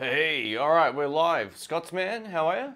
Hey, all right, we're live. Scotsman, how are you?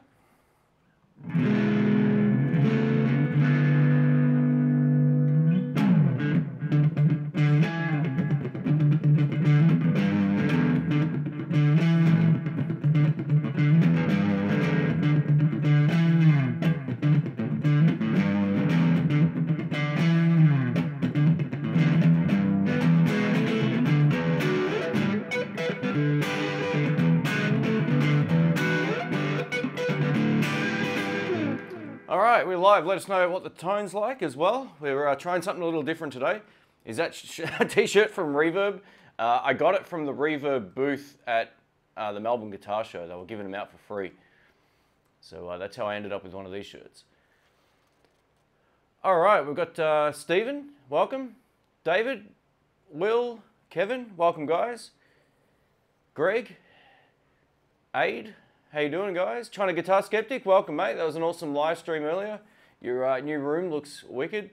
All right, we're live. Let us know what the tone's like as well. We're trying something a little different today. Is that a t-shirt from Reverb? I got it from the Reverb booth at the Melbourne Guitar Show. They were giving them out for free. So that's how I ended up with one of these shirts. All right, we've got Stephen, welcome. David, Will, Kevin, welcome guys. Greg, Aid, how you doing guys? China Guitar Skeptic, welcome mate. That was an awesome live stream earlier. Your new room looks wicked.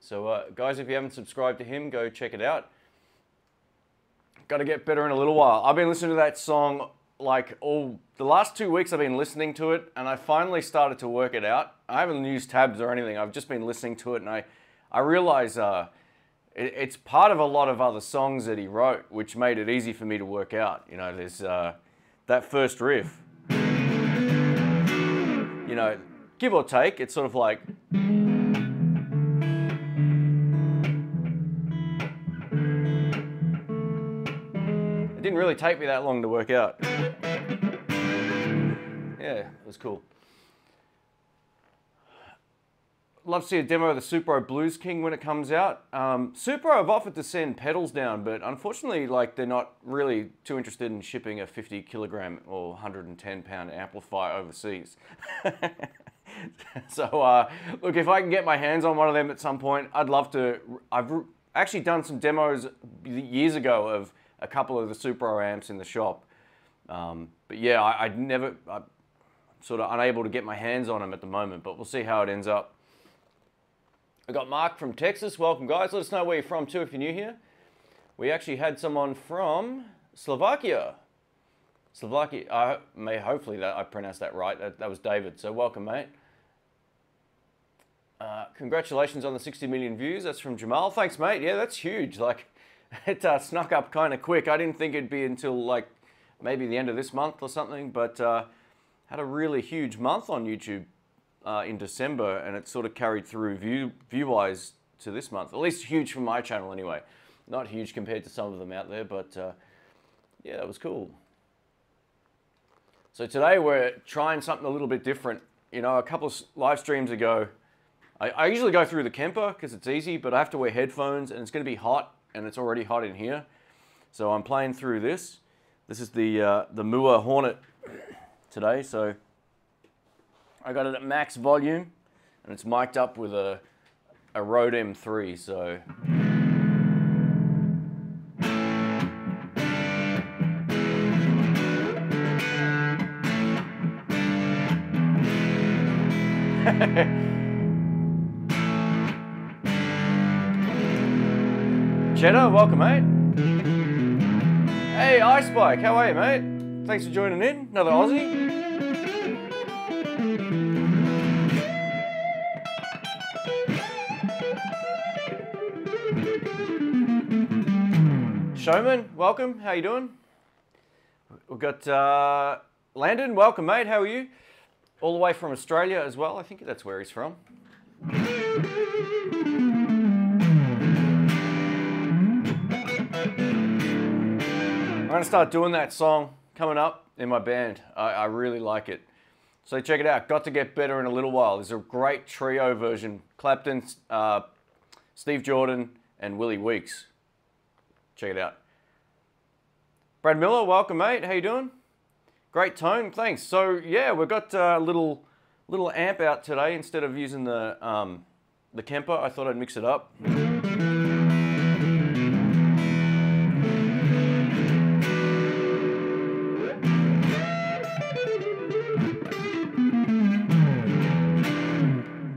So guys, if you haven't subscribed to him, go check it out. Got to get better in a little while. I've been listening to that song like the last 2 weeks. I've been listening to it and I finally started to work it out. I haven't used tabs or anything. I've just been listening to it and I realize it's part of a lot of other songs that he wrote, which made it easy for me to work out. You know, there's that first riff. You know, give or take, it's sort of like. It didn't really take me that long to work out. Yeah, it was cool. Love to see a demo of the Supro Blues King when it comes out. Supro have offered to send pedals down, but unfortunately, like, they're not really too interested in shipping a 50 kilogram or 110 pound amplifier overseas. So, look, if I can get my hands on one of them at some point, I'd love to. I've actually done some demos years ago of a couple of the Supro amps in the shop. But yeah, I'm sort of unable to get my hands on them at the moment, but we'll see how it ends up. I got Mark from Texas. Welcome, guys. Let us know where you're from, too, if you're new here. We actually had someone from Slovakia. Hopefully that I pronounced that right. That was David. So welcome, mate. Congratulations on the 60 million views. That's from Jamal. Thanks, mate. Yeah, that's huge. Like, it snuck up kind of quick. I didn't think it'd be until, like, maybe the end of this month or something, but had a really huge month on YouTube. In December, and it sort of carried through view-wise to this month. At least huge from my channel anyway. Not huge compared to some of them out there, but yeah, that was cool. So today we're trying something a little bit different. You know, a couple of live streams ago, I usually go through the Kemper because it's easy, but I have to wear headphones and it's going to be hot, and it's already hot in here. So I'm playing through this. This is the Mua Hornet today, so I got it at max volume, and it's mic'd up with a Rode M3, so. Cheddar, welcome, mate. Hey, Ice Bike, how are you, mate? Thanks for joining in. Another Aussie. Showman, welcome. How you doing? We've got Landon, welcome, mate. How are you? All the way from Australia as well. I think that's where he's from. I'm going to start doing that song coming up in my band. I really like it. So check it out. Got to Get Better in a Little While. There's a great trio version. Clapton, Steve Jordan, and Willie Weeks. Check it out. Brad Miller, welcome, mate. How you doing? Great tone, thanks. So yeah, we've got a little amp out today instead of using the Kemper. I thought I'd mix it up.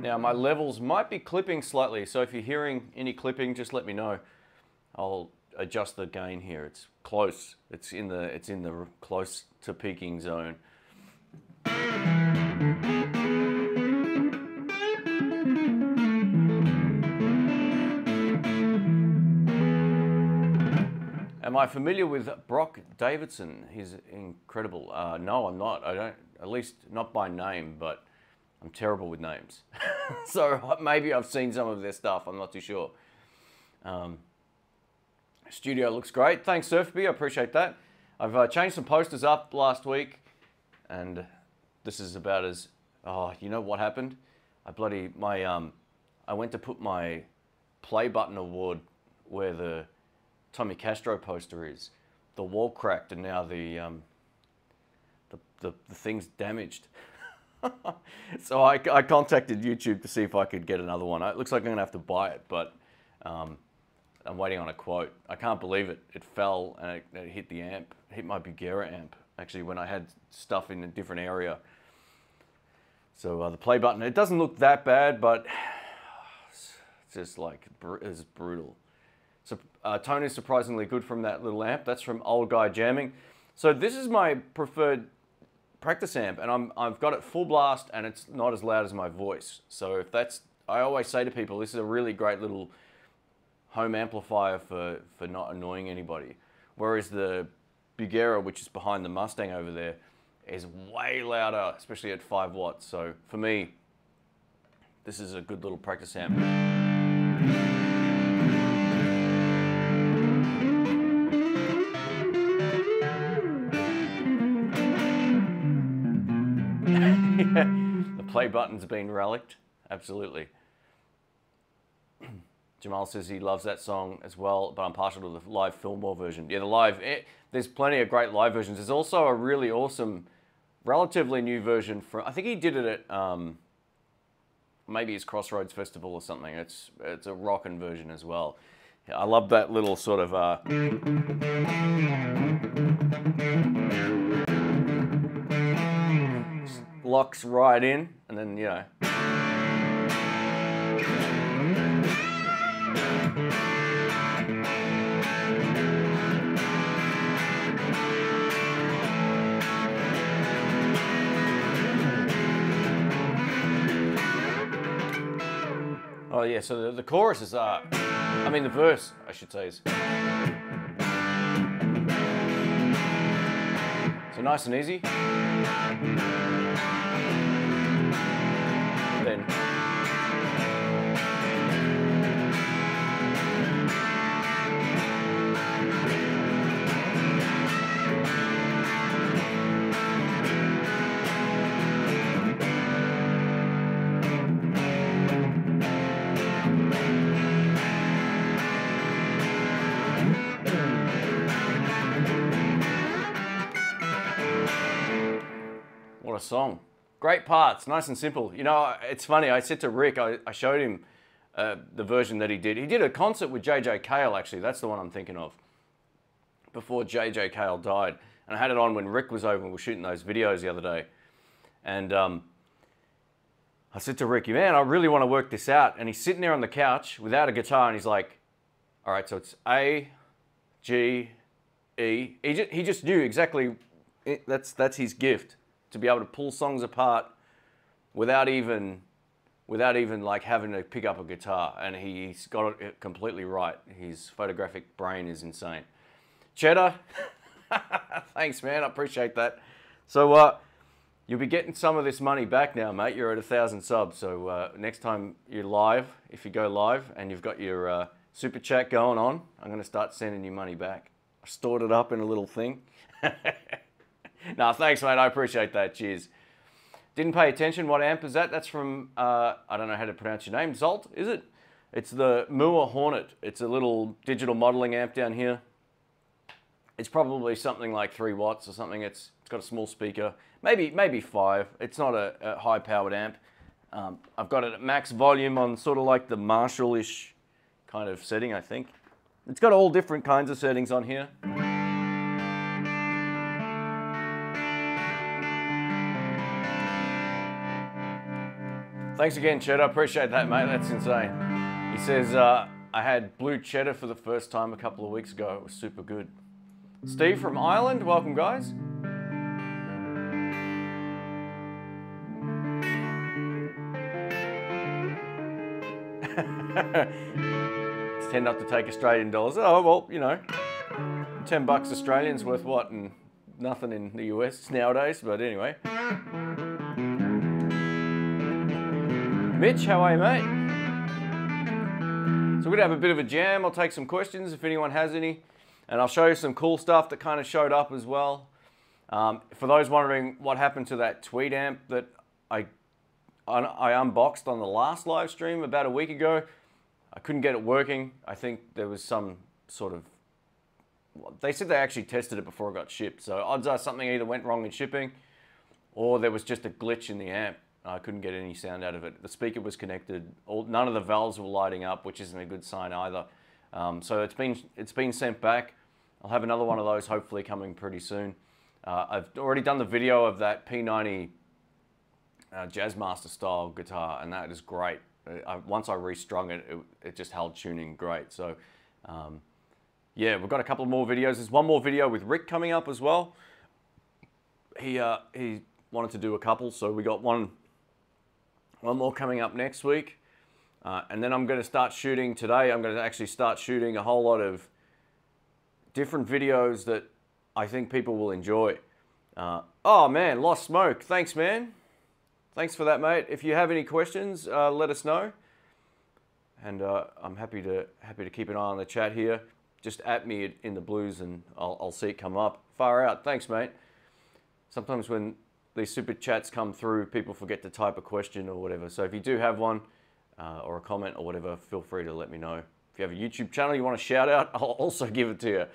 Now my levels might be clipping slightly, so if you're hearing any clipping, just let me know. I'll adjust the gain here. It's close. It's in the close to peaking zone. Am I familiar with Brock Davidson? He's incredible. No, I'm not. I don't, at least not by name, but I'm terrible with names. So maybe I've seen some of their stuff. I'm not too sure. Studio looks great. Thanks, Surfby. I appreciate that. I've changed some posters up last week, and this is about as... Oh, you know what happened? I went to put my play button award where the Tommy Castro poster is. The wall cracked, and now the thing's damaged. So I contacted YouTube to see if I could get another one. It looks like I'm gonna have to buy it, but I'm waiting on a quote. I can't believe it. It fell and it hit the amp. It hit my Bugera amp, actually, when I had stuff in a different area. So the play button, it doesn't look that bad, but it's just like, it's brutal. So tone is surprisingly good from that little amp. That's from Old Guy Jamming. So this is my preferred practice amp, and I've got it full blast, and it's not as loud as my voice. So if that's, I always say to people, this is a really great little home amplifier for not annoying anybody. Whereas the Bugera, which is behind the Mustang over there, is way louder, especially at 5 watts. So for me, this is a good little practice amp. The play button's been relicked, absolutely. Jamal says he loves that song as well, but I'm partial to the live Fillmore version. Yeah, the live, there's plenty of great live versions. There's also a really awesome, relatively new version from, I think he did it at maybe his Crossroads Festival or something. It's a rockin' version as well. Yeah, I love that little sort of locks right in, and then, you know. Oh yeah, so the chorus is, I mean the verse, I should say, is so nice and easy. Then what a song. Great parts, nice and simple. You know, it's funny, I said to Rick, I showed him the version that he did. He did a concert with JJ Cale, actually. That's the one I'm thinking of. Before JJ Cale died. And I had it on when Rick was over and we were shooting those videos the other day. And I said to Ricky, man, I really want to work this out. And he's sitting there on the couch without a guitar and he's like, all right, so it's A, G, E. He just knew exactly, that's his gift. To be able to pull songs apart without even like having to pick up a guitar, and he's got it completely right. His photographic brain is insane. Cheddar, thanks man, I appreciate that. So you'll be getting some of this money back now, mate. You're at 1,000 subs, so next time you're live, if you go live and you've got your super chat going on, I'm going to start sending you money back. I stored it up in a little thing. No, thanks, mate. I appreciate that. Cheers. Didn't pay attention. What amp is that? That's from, I don't know how to pronounce your name. Zolt, is it? It's the Moore Hornet. It's a little digital modeling amp down here. It's probably something like 3 watts or something. It's got a small speaker, maybe 5. It's not a high-powered amp. I've got it at max volume on sort of like the Marshall-ish kind of setting, I think. It's got all different kinds of settings on here. Thanks again, Chet. I appreciate that, mate. That's insane. He says, I had blue cheddar for the first time a couple of weeks ago. It was super good. Steve from Ireland, welcome guys. Tend not to take Australian dollars. Oh, well, you know, $10 Australian's worth what? And nothing in the US nowadays, but anyway. Mitch, how are you, mate? So we're gonna have a bit of a jam. I'll take some questions if anyone has any, and I'll show you some cool stuff that kind of showed up as well. For those wondering what happened to that Tweed amp that I unboxed on the last live stream about a week ago, I couldn't get it working. I think there was some sort of, they said they actually tested it before it got shipped. So odds are something either went wrong in shipping or there was just a glitch in the amp. I couldn't get any sound out of it. The speaker was connected. None of the valves were lighting up, which isn't a good sign either. So it's been sent back. I'll have another one of those hopefully coming pretty soon. I've already done the video of that P90 Jazzmaster style guitar, and that is great. Once I restrung it, it just held tuning great. So yeah, we've got a couple more videos. There's one more video with Rick coming up as well. He wanted to do a couple, so we got one more coming up next week. And then I'm going to start shooting today. I'm going to actually start shooting a whole lot of different videos that I think people will enjoy. Oh man, Lost Smoke. Thanks, man. Thanks for that, mate. If you have any questions, let us know. And I'm happy to keep an eye on the chat here. Just at me at Intheblues and I'll see it come up. Far out. Thanks, mate. Sometimes when these super chats come through, people forget to type a question or whatever. So if you do have one or a comment or whatever, feel free to let me know. If you have a YouTube channel you want to shout out, I'll also give it to you.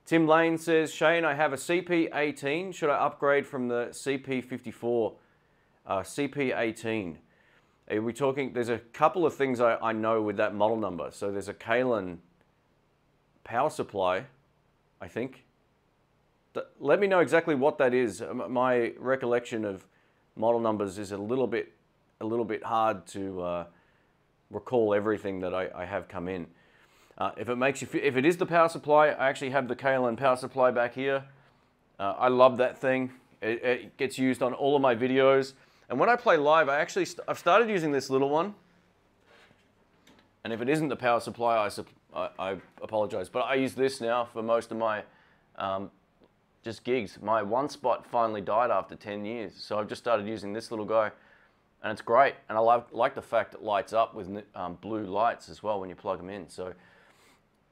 Tim Lane says, Shane, I have a CP18. Should I upgrade from the CP54? CP18. Are we talking? There's a couple of things I know with that model number. So there's a Kalen power supply, I think. Let me know exactly what that is. My recollection of model numbers is a little bit hard to recall everything that I have come in. If it makes you feel, if it is the power supply, I actually have the Kalen power supply back here. I love that thing. It gets used on all of my videos. And when I play live, I've started using this little one. And if it isn't the power supply, I apologize. But I use this now for most of my just gigs. My one spot finally died after 10 years. So I've just started using this little guy. And it's great. And I like the fact it lights up with blue lights as well when you plug them in. So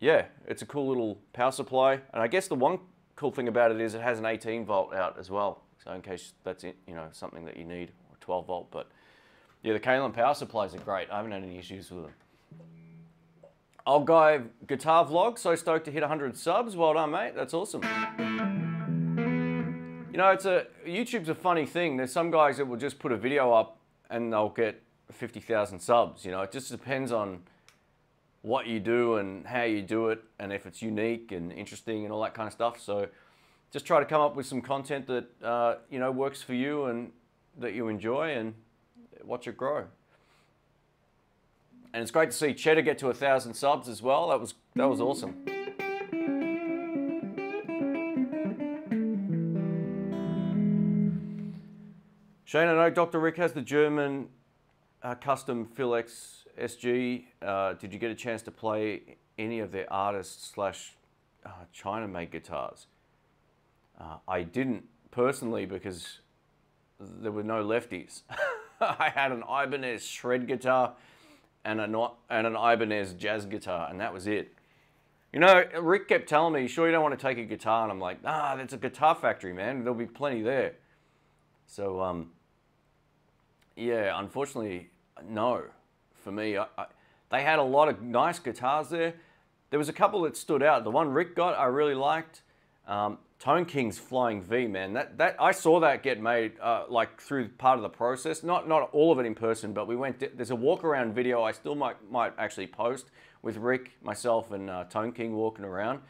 yeah, it's a cool little power supply. And I guess the one cool thing about it is it has an 18 volt out as well. So in case that's it, you know, something that you need, or 12 volt. But yeah, the Kalen power supplies are great. I haven't had any issues with them. Old Guy Guitar Vlog, so stoked to hit 100 subs. Well done, mate. That's awesome. You know, YouTube's a funny thing. There's some guys that will just put a video up and they'll get 50,000 subs. You know, it just depends on what you do and how you do it and if it's unique and interesting and all that kind of stuff. So just try to come up with some content that, you know, works for you and that you enjoy and watch it grow. And it's great to see Cheddar get to 1,000 subs as well. That was awesome. Shane, I know Dr. Rick has the German custom Philex SG. Did you get a chance to play any of their artists / China-made guitars? I didn't personally because there were no lefties. I had an Ibanez shred guitar and an Ibanez jazz guitar, and that was it. You know, Rick kept telling me, sure you don't want to take a guitar? And I'm like, that's a guitar factory, man. There'll be plenty there. So, yeah, unfortunately, no. For me, they had a lot of nice guitars there. There was a couple that stood out. The one Rick got, I really liked. Tone King's Flying V, man. That I saw that get made like through part of the process. Not all of it in person, but we went. There's a walk around video I still might actually post with Rick, myself, and Tone King walking around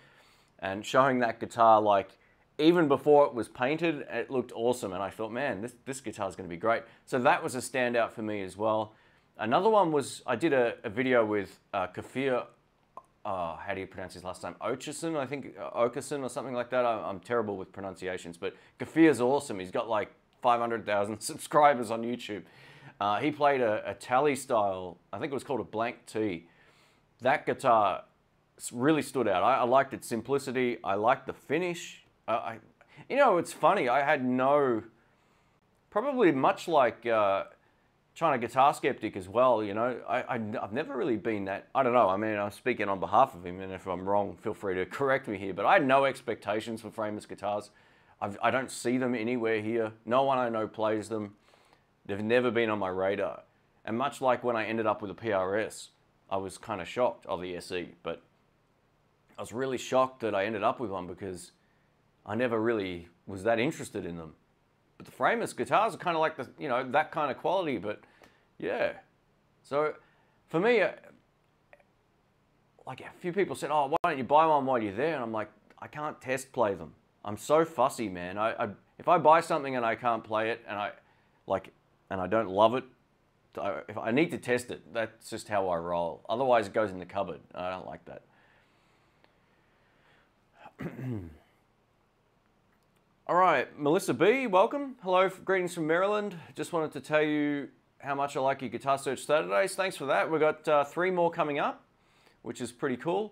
and showing that guitar. Like even before it was painted, it looked awesome, and I thought, man, this guitar is going to be great. So that was a standout for me as well. Another one was, I did a video with Kafir, how do you pronounce his last name? Ocherson, I think, Okerson or something like that. I'm terrible with pronunciations, but Kafir's awesome. He's got like 500,000 subscribers on YouTube. He played a tally style, I think it was called a blank T. That guitar really stood out. I liked its simplicity. I liked the finish. You know, it's funny. I had no, probably much like China Guitar Skeptic as well, you know. I've never really been that, I don't know, I mean, I'm speaking on behalf of him, and if I'm wrong, feel free to correct me here, but I had no expectations for frameless guitars. I don't see them anywhere here. No one I know plays them. They've never been on my radar. And much like when I ended up with a PRS, I was kind of shocked, of the SE, but I was really shocked that I ended up with one because I never really was that interested in them. But the frameless guitars are kind of like the, you know, that kind of quality, but yeah. So for me, like a few people said, oh, why don't you buy one while you're there? And I'm like, I can't test play them. I'm so fussy, man. If I buy something and I can't play it and I don't love it, if I need to test it, that's just how I roll. Otherwise it goes in the cupboard. I don't like that. All right, Melissa B, welcome. Hello, greetings from Maryland. Just wanted to tell you how much I like your Guitar Search Saturdays. Thanks for that. We've got 3 more coming up, which is pretty cool.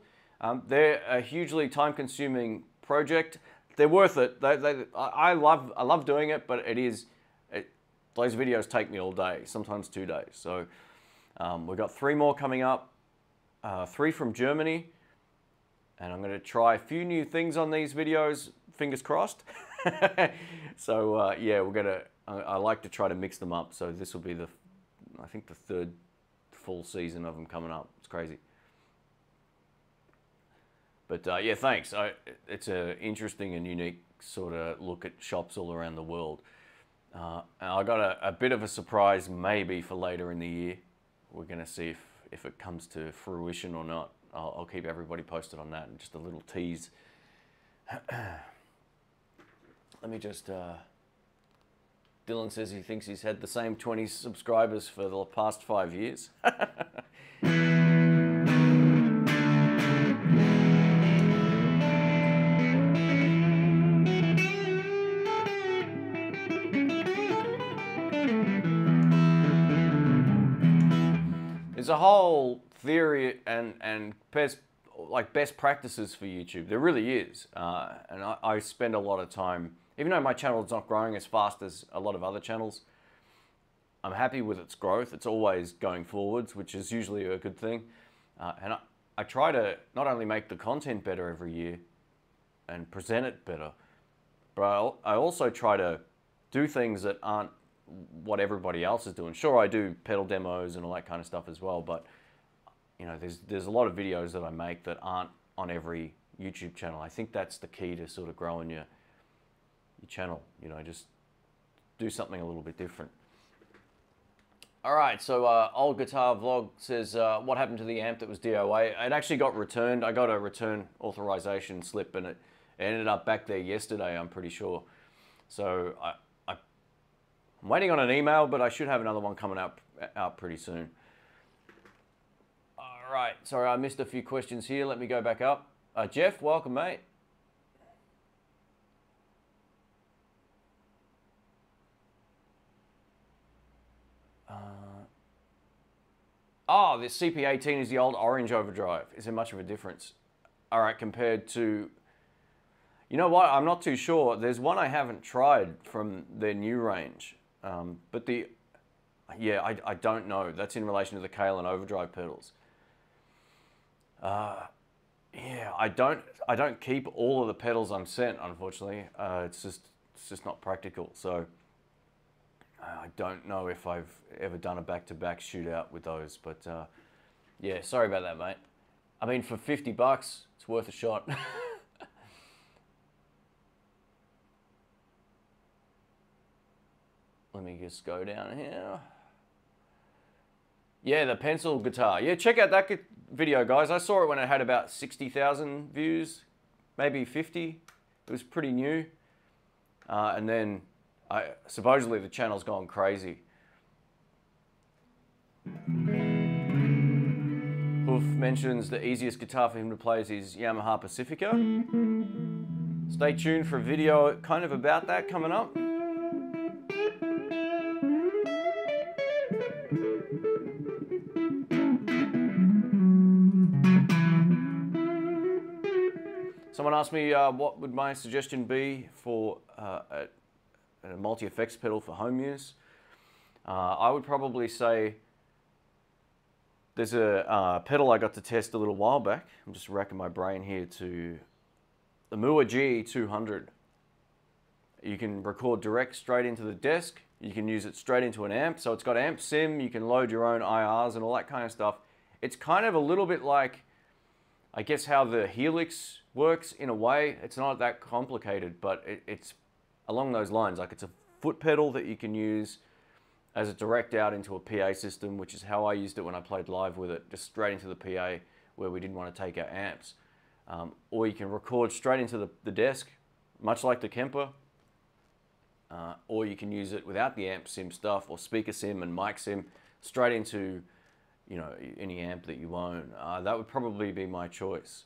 They're a hugely time-consuming project. They're worth it. I love doing it, but those videos take me all day, sometimes 2 days. So we've got 3 more coming up, 3 from Germany, and I'm going to try a few new things on these videos, fingers crossed. So yeah, I like to try to mix them up. So this will be I think the 3rd full season of them coming up. It's crazy. But yeah, thanks. It's an interesting and unique sort of look at shops all around the world. And I got a bit of a surprise maybe for later in the year. We're going to see if it comes to fruition or not. I'll keep everybody posted on that, and just a little tease. Let me just, Dylan says he thinks he's had the same 20 subscribers for the past 5 years. There's a whole theory and best practices for YouTube. There really is. And I spend a lot of time, even though my channel is not growing as fast as a lot of other channels, I'm happy with its growth. It's always going forwards, which is usually a good thing. And I try to not only make the content better every year and present it better, but I also try to do things that aren't what everybody else is doing. Sure, I do pedal demos and all that kind of stuff as well, but you know, there's a lot of videos that I make that aren't on every YouTube channel. I think that's the key to sort of growing your channel. You know, just do something a little bit different. All right, so Old Guitar Vlog says, what happened to the amp that was DOA? It actually got returned. I got a return authorization slip, and it ended up back there yesterday, I'm pretty sure. So I'm waiting on an email, but I should have another one coming out pretty soon. All right, sorry, I missed a few questions here. Let me go back up. Jeff, welcome, mate. Oh, this CP18 is the old orange overdrive. Is there much of a difference? All right, compared to... You know what? I'm not too sure. There's one I haven't tried from their new range. But yeah, I don't know. That's in relation to the Kalen overdrive pedals. Yeah, I don't keep all of the pedals I'm sent, unfortunately. It's just not practical. So I don't know if I've ever done a back-to-back shootout with those. But yeah, sorry about that, mate. I mean, for 50 bucks, it's worth a shot. Let me just go down here. Yeah, the pencil guitar. Yeah, check out that video, guys. I saw it when it had about 60,000 views, maybe 50. It was pretty new. And then supposedly the channel's gone crazy. Wolf mentions the easiest guitar for him to play is his Yamaha Pacifica. Stay tuned for a video kind of about that coming up. Someone asked me what would my suggestion be for a multi-effects pedal for home use. I would probably say there's a pedal I got to test a little while back. I'm just racking my brain here to the Mua GE200. You can record direct straight into the desk. You can use it straight into an amp. So it's got amp sim. You can load your own IRs and all that kind of stuff. It's kind of a little bit like, I guess, how the Helix works in a way. It's not that complicated, but it's along those lines. Like, it's a foot pedal that you can use as a direct out into a PA system, which is how I used it when I played live with it, just straight into the PA where we didn't want to take our amps. Or you can record straight into the desk, much like the Kemper. Or you can use it without the amp sim stuff, or speaker sim and mic sim, straight into, you know, any amp that you own. That would probably be my choice.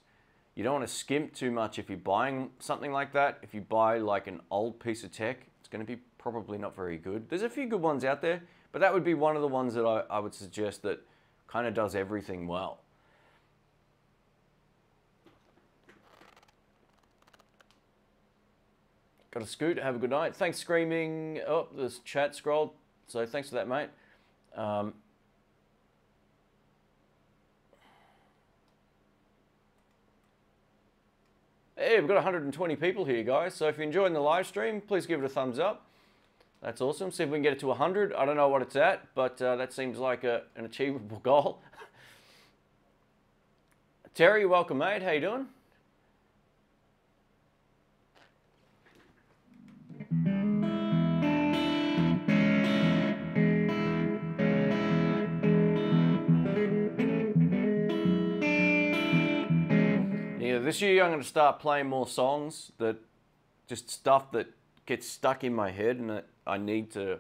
You don't want to skimp too much if you're buying something like that. If you buy like an old piece of tech, it's going to be probably not very good. There's a few good ones out there, but that would be one of the ones that I would suggest that kind of does everything well. Got a scoot, have a good night. Thanks, Screaming. Oh, this chat scrolled, so thanks for that, mate. Hey, we've got 120 people here, guys. So if you're enjoying the live stream, please give it a thumbs up. That's awesome. See if we can get it to 100. I don't know what it's at, but that seems like an achievable goal. Terry, welcome, mate. How you doing? This year I'm going to start playing more songs, that just stuff that gets stuck in my head and that I need to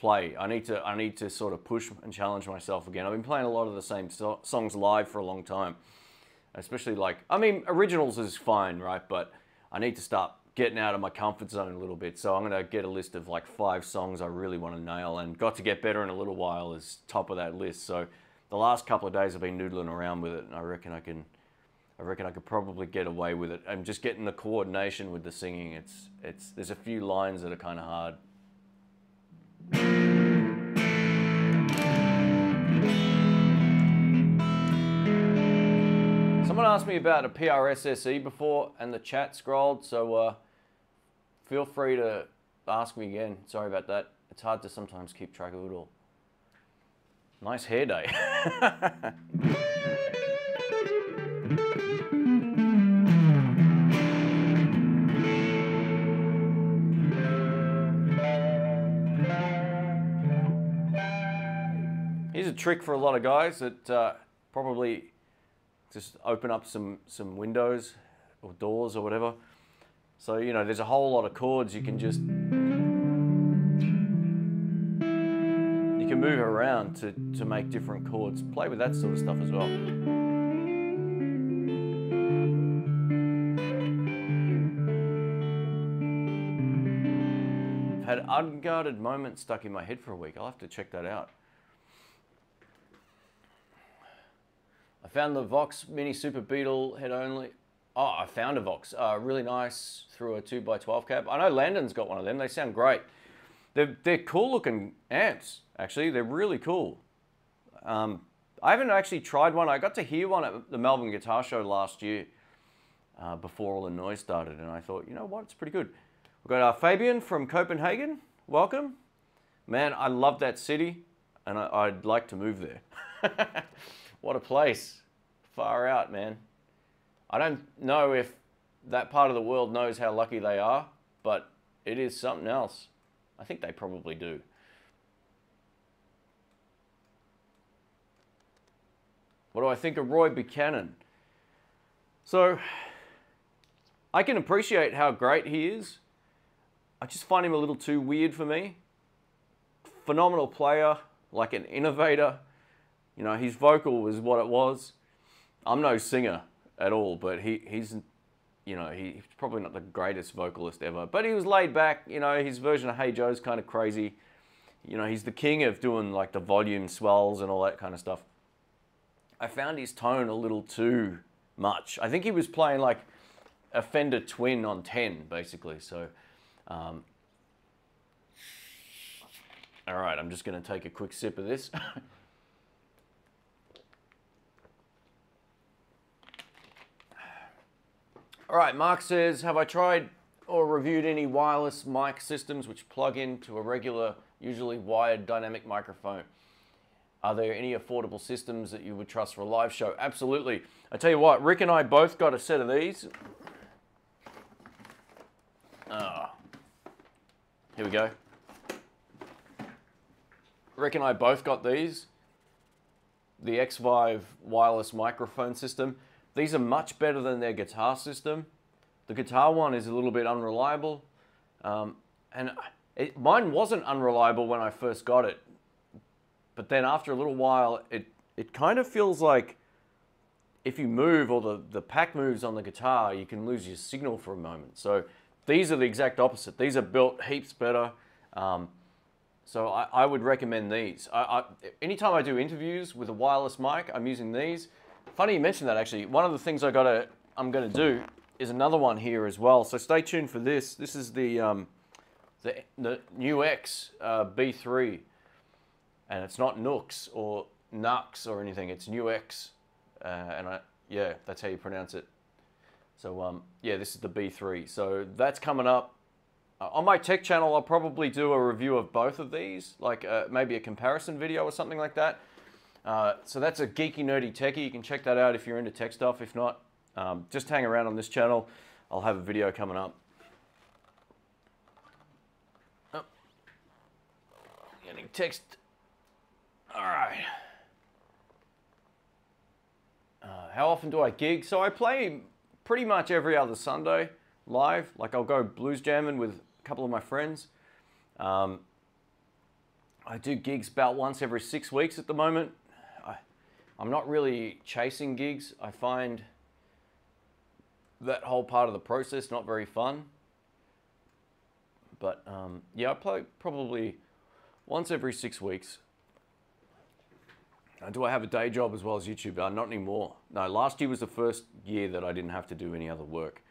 play. I need to sort of push and challenge myself again. I've been playing a lot of the same songs live for a long time, especially like, I mean, originals is fine, right? But I need to start getting out of my comfort zone a little bit. So I'm going to get a list of like 5 songs I really want to nail, and Got to Get Better in a Little While is top of that list. So the last couple of days I've been noodling around with it, and I reckon I could probably get away with it. I'm just getting the coordination with the singing. There's a few lines that are kind of hard. Someone asked me about a PRS SE before, and the chat scrolled, so feel free to ask me again. Sorry about that. It's hard to sometimes keep track of it all. Nice hair day. Here's a trick for a lot of guys that probably just open up some windows or doors or whatever. So, you know, there's a whole lot of chords you can move around to make different chords. Play with that sort of stuff as well. I've had Unguarded Moments stuck in my head for a week. I'll have to check that out. I found the Vox Mini Super Beetle head only. Oh, I found a Vox. Really nice through a 2x12 cab. I know Landon's got one of them. They sound great. They're cool looking amps, actually. They're really cool. I haven't actually tried one. I got to hear one at the Melbourne Guitar Show last year before all the noise started, and I thought, you know what, it's pretty good. We've got Fabian from Copenhagen. Welcome. Man, I love that city, and I'd like to move there. What a place. Far out, man. I don't know if that part of the world knows how lucky they are, but it is something else. I think they probably do. What do I think of Roy Buchanan? So, I can appreciate how great he is. I just find him a little too weird for me. Phenomenal player, like an innovator. You know, his vocal was what it was. I'm no singer at all, but he's, you know, he's probably not the greatest vocalist ever. But he was laid back. You know, his version of Hey Joe's kind of crazy. You know, he's the king of doing like the volume swells and all that kind of stuff. I found his tone a little too much. I think he was playing like a Fender Twin on 10, basically. So, all right, I'm just going to take a quick sip of this. All right, Mark says, have I tried or reviewed any wireless mic systems which plug into a regular, usually wired dynamic microphone? Are there any affordable systems that you would trust for a live show? Absolutely. I tell you what, Rick and I both got a set of these. Here we go. Rick and I both got these. The X5 wireless microphone system. These are much better than their guitar system. The guitar one is a little bit unreliable. Mine wasn't unreliable when I first got it. But then after a little while, it kind of feels like if you move or the pack moves on the guitar, you can lose your signal for a moment. So these are the exact opposite. These are built heaps better. So I would recommend these. Anytime I do interviews with a wireless mic, I'm using these. Funny you mentioned that, actually. One of the things I'm going to do is another one here as well. So stay tuned for this. This is the New X B3. And it's not Nooks or Nux or anything. It's New X. Yeah, that's how you pronounce it. So yeah, this is the B3. So that's coming up. On my tech channel, I'll probably do a review of both of these, like maybe a comparison video or something like that. So that's a geeky, nerdy techie. You can check that out if you're into tech stuff. If not, just hang around on this channel. I'll have a video coming up. Oh. Getting text. All right. How often do I gig? So I play pretty much every other Sunday live. Like I'll go blues jamming with a couple of my friends. I do gigs about once every 6 weeks at the moment. I'm not really chasing gigs. I find that whole part of the process not very fun. But yeah, I play probably once every 6 weeks. Do I have a day job as well as YouTube? Not anymore. No, last year was the first year that I didn't have to do any other work.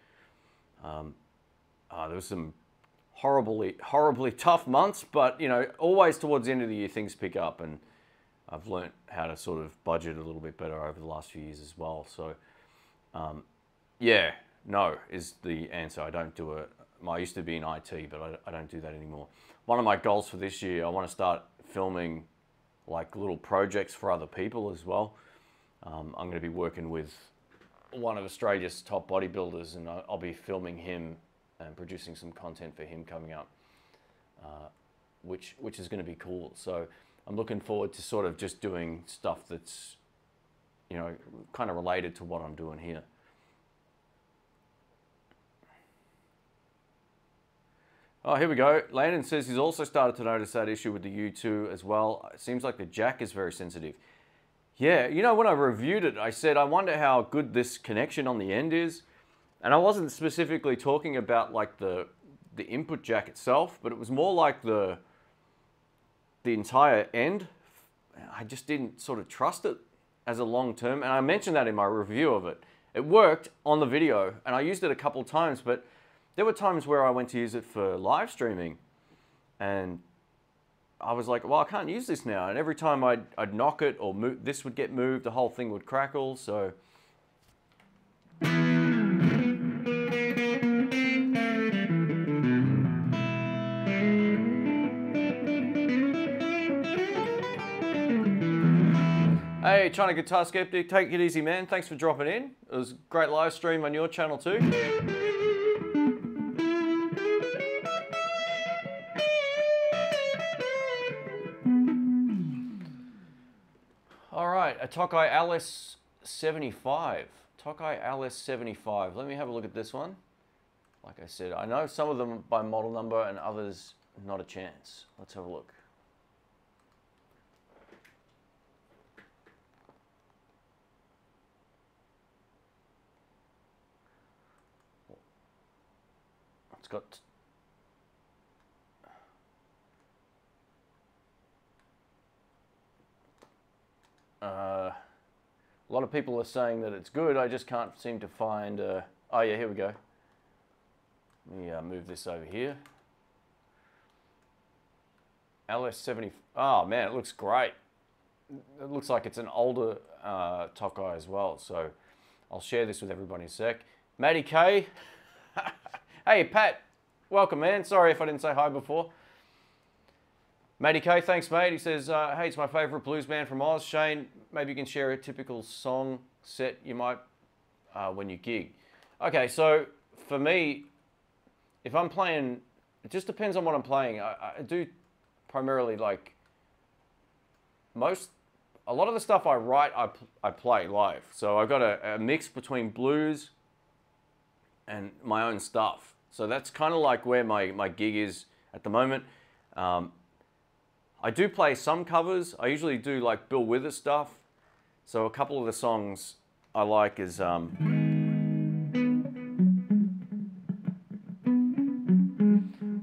There was some horribly tough months, but you know, always towards the end of the year things pick up, and I've learnt how to sort of budget a little bit better over the last few years as well. So yeah, no is the answer. I don't do it. I used to be in IT, but I don't do that anymore. One of my goals for this year, I want to start filming like little projects for other people as well. I'm going to be working with one of Australia's top bodybuilders, and I'll be filming him and producing some content for him coming up, which is going to be cool. So I'm looking forward to sort of just doing stuff that's, you know, kind of related to what I'm doing here. Oh, here we go. Landon says he's also started to notice that issue with the U2 as well. It seems like the jack is very sensitive. Yeah, you know, when I reviewed it, I said, I wonder how good this connection on the end is. And I wasn't specifically talking about like the input jack itself, but it was more like the entire end. I just didn't sort of trust it as a long term. And I mentioned that in my review of it. It worked on the video, and I used it a couple of times, but there were times where I went to use it for live streaming, and I was like, well, I can't use this now. And every time I'd knock it or move, this would get moved, the whole thing would crackle. So hey, China Guitar Skeptic, take it easy, man. Thanks for dropping in. It was a great live stream on your channel too. All right, a Tokai Alice 75. Tokai Alice 75. Let me have a look at this one. Like I said, I know some of them by model number and others not a chance. Let's have a look. It's got... a lot of people are saying that it's good. I just can't seem to find... oh yeah, here we go. Let me move this over here. LS70... Oh man, it looks great. It looks like it's an older Tokai as well. So I'll share this with everybody in a sec. Matty K. Hey Pat, welcome man. Sorry if I didn't say hi before. Matty K, thanks mate. He says, hey, it's my favourite blues band from Oz. Shane, maybe you can share a typical song set you might when you gig. Okay, so for me, if I'm playing, it just depends on what I'm playing. I do primarily like a lot of the stuff I write, I play live. So I've got a mix between blues and my own stuff. So that's kind of like where my gig is at the moment. I do play some covers. I usually do like Bill Withers stuff. So a couple of the songs I like is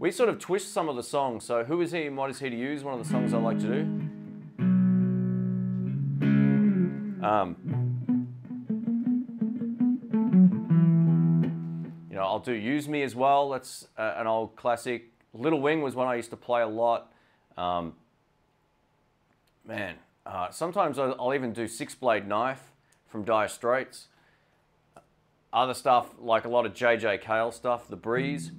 we sort of twist some of the songs. So Who Is He and What Is He to You is one of the songs I like to do. You know, I'll do Use Me as well. That's an old classic. Little Wing was one I used to play a lot. Sometimes I'll even do Six Blade Knife from Dire Straits. Other stuff, like a lot of J.J. Cale stuff, The Breeze.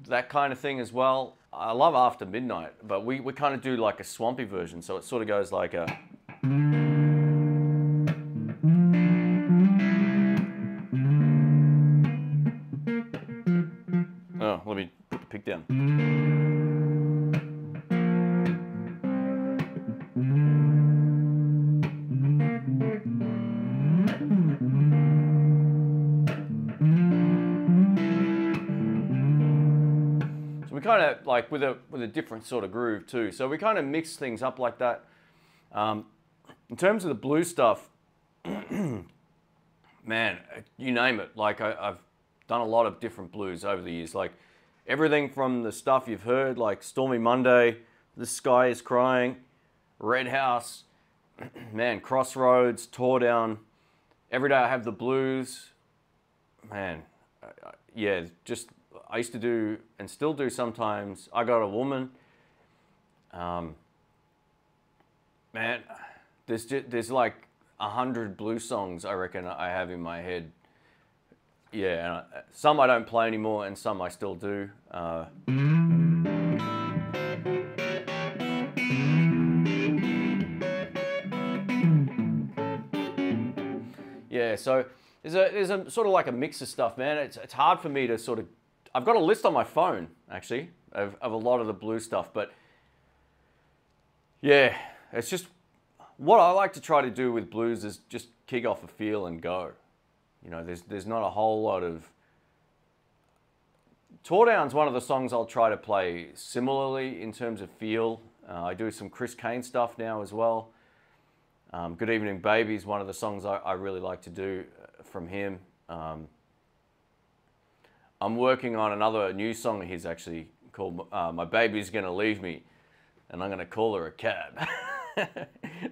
That kind of thing as well. I love After Midnight, but we kind of do like a swampy version, so it sort of goes like a... Oh, let me put the pick down. We kind of like with a different sort of groove too. So we kind of mix things up like that. In terms of the blues stuff, man, you name it. Like I've done a lot of different blues over the years. Like everything from the stuff you've heard, like Stormy Monday, The Sky Is Crying, Red House, man, Crossroads, Tore Down, Every Day I Have the Blues. Man, yeah, just... I used to do, and still do sometimes, I Got a Woman. Man, there's like 100 blues songs I reckon I have in my head. Yeah, and some I don't play anymore, and some I still do. Yeah, so there's a sort of like a mix of stuff, man. It's hard for me to sort of... I've got a list on my phone, actually, of a lot of the blues stuff, but yeah, it's just what I like to try to do with blues is just kick off a feel and go. You know, there's not a whole lot of... Tore Down's one of the songs I'll try to play similarly in terms of feel. I do some Chris Kane stuff now as well. Good Evening Baby is one of the songs I really like to do from him. I'm working on another new song of his actually called My Baby's Gonna Leave Me and I'm Gonna Call Her a Cab.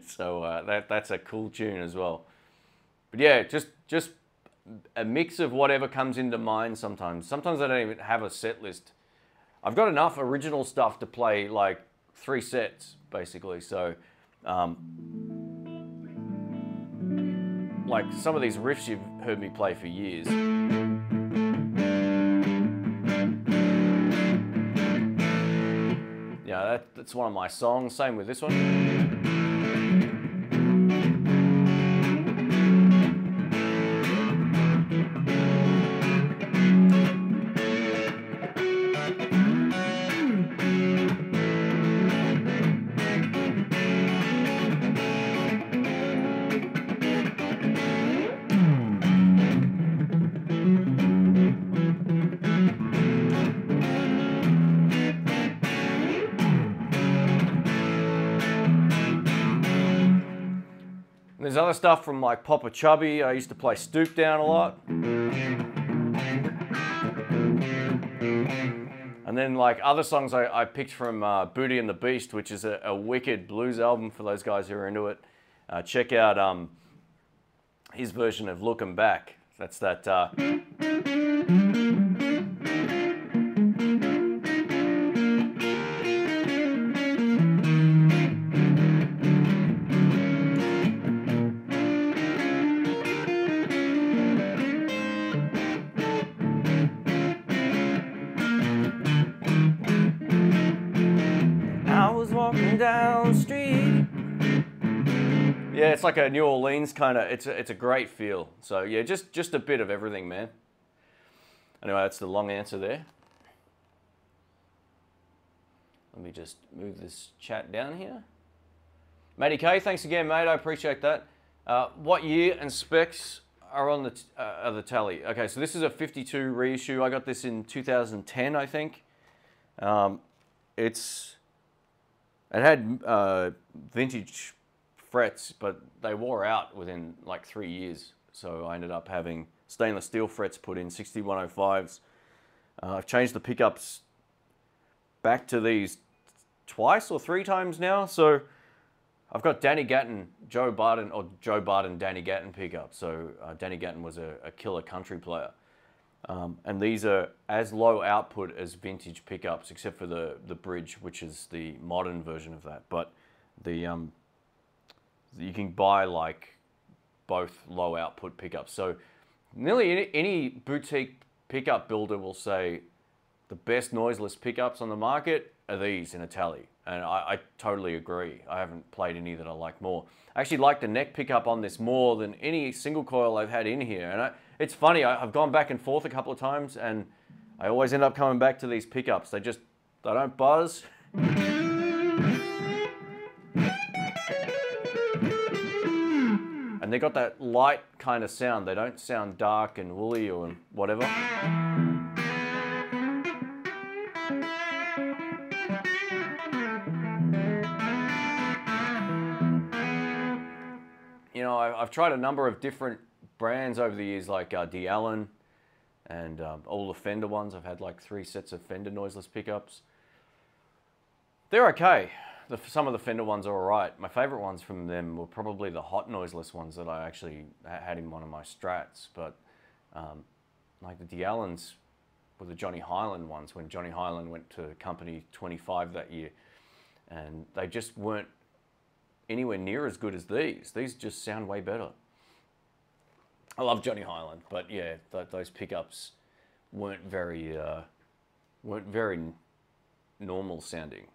So that's a cool tune as well. But yeah, just a mix of whatever comes into mind sometimes. Sometimes I don't even have a set list. I've got enough original stuff to play like 3 sets basically. So like some of these riffs you've heard me play for years. Yeah, that's one of my songs. Same with this one. There's other stuff from like Papa Chubby. I used to play Stoop Down a lot. And then like other songs I picked from Booty and the Beast, which is a wicked blues album for those guys who are into it. Check out his version of Looking Back. That's that. I was walking down the street. Yeah, it's like a New Orleans kind of, it's a great feel. So yeah, just a bit of everything, man. Anyway, that's the long answer there. Let me just move this chat down here. Matty K, thanks again, mate. I appreciate that. What year and specs are on the tally? Okay, so this is a 52 reissue. I got this in 2010, I think. It had vintage frets, but they wore out within like 3 years. So I ended up having stainless steel frets put in, 6105s. I've changed the pickups back to these twice or 3 times now. So I've got Danny Gatton, Joe Barton, Danny Gatton pickups. So Danny Gatton was a killer country player. And these are as low output as vintage pickups, except for the bridge, which is the modern version of that. But you can buy like both low output pickups. So nearly any boutique pickup builder will say the best noiseless pickups on the market are these in a tally. And I totally agree. I haven't played any that I like more. I actually like the neck pickup on this more than any single coil I've had in here. And it's funny, I've gone back and forth a couple of times and I always end up coming back to these pickups. They don't buzz. And they got that light kind of sound. They don't sound dark and woolly or whatever. You know, I've tried a number of different brands over the years, like D. Allen and all the Fender ones. I've had like 3 sets of Fender noiseless pickups. They're okay. Some of the Fender ones are all right. My favorite ones from them were probably the hot noiseless ones that I actually had in one of my Strats. But like the D. Allens were the Johnny Highland ones when Johnny Highland went to Company 25 that year. And they just weren't anywhere near as good as these. These just sound way better. I love Johnny Highland, but yeah, those pickups weren't very normal sounding.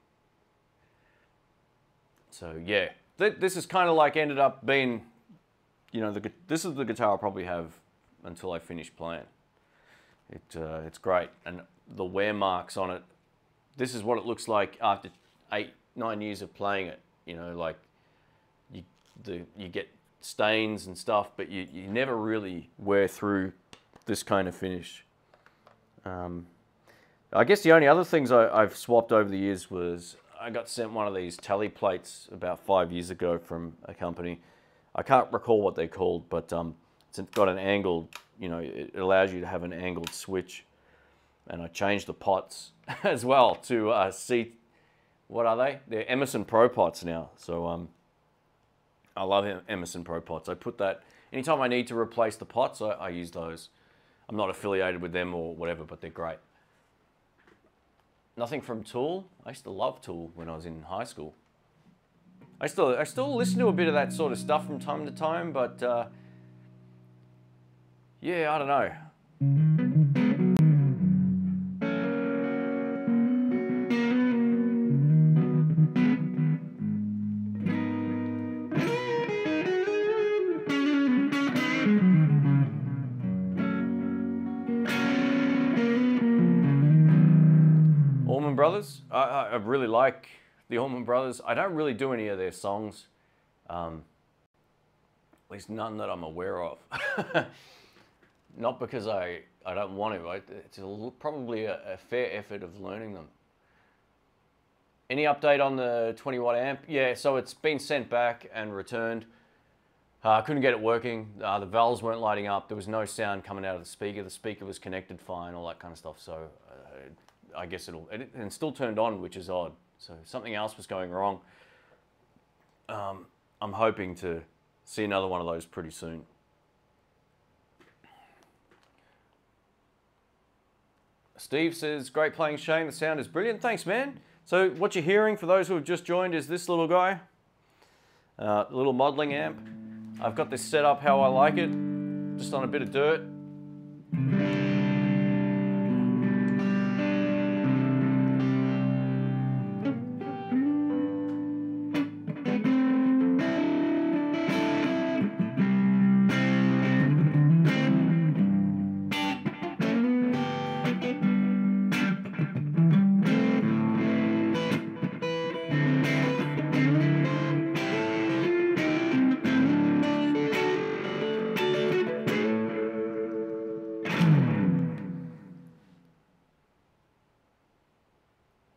So yeah, this is kind of like ended up being, you know, this is the guitar I'll probably have until I finish playing. It's great, and the wear marks on it. This is what it looks like after 8-9 years of playing it. You know, like you get stains and stuff, but you never really wear through this kind of finish. I guess the only other things I've swapped over the years was I got sent one of these tally plates about 5 years ago from a company. I can't recall what they're called, but it's got an angled, you know, it allows you to have an angled switch. And I changed the pots as well to see, what are they? They're Emerson Pro pots now. So I love Emerson Pro pots. I put that, anytime I need to replace the pots, I use those. I'm not affiliated with them or whatever, but they're great. Nothing from Tool. I used to love Tool when I was in high school. I still listen to a bit of that sort of stuff from time to time, but yeah, I don't know. Brothers. I really like the Allman Brothers. I don't really do any of their songs, at least none that I'm aware of. Not because I don't want to. It's probably a fair effort of learning them. Any update on the 20 watt amp? Yeah, so it's been sent back and returned. I couldn't get it working. The valves weren't lighting up. There was no sound coming out of the speaker. The speaker was connected fine, all that kind of stuff. So I guess and still turned on, which is odd. So something else was going wrong. I'm hoping to see another one of those pretty soon. Steve says, great playing, Shane. The sound is brilliant. Thanks, man. So what you're hearing, for those who have just joined, is this little guy. Little modeling amp. I've got this set up how I like it, just on a bit of dirt.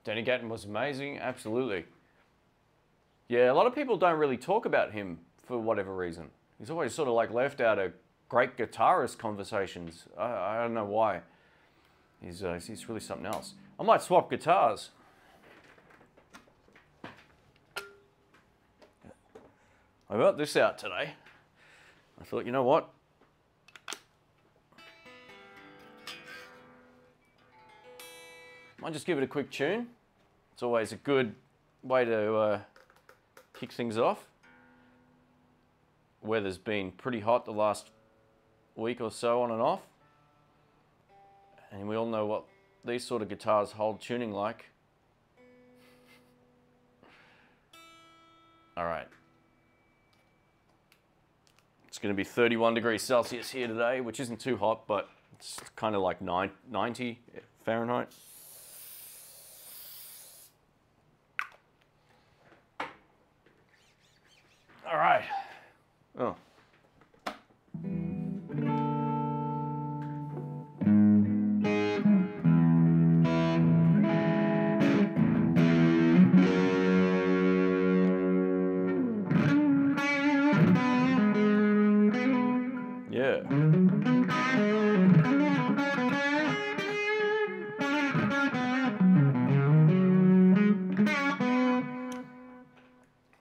Danny Gatton was amazing, absolutely. Yeah, a lot of people don't really talk about him for whatever reason. He's always sort of like left out of great guitarist conversations. I don't know why. He's really something else. I might swap guitars. I got this out today. I thought, you know what? Might just give it a quick tune. It's always a good way to kick things off. Weather's been pretty hot the last week or so, on and off. And we all know what these sort of guitars hold tuning like. All right. It's going to be 31 degrees Celsius here today, which isn't too hot, but it's kind of like 90 Fahrenheit. All right. Oh. Yeah.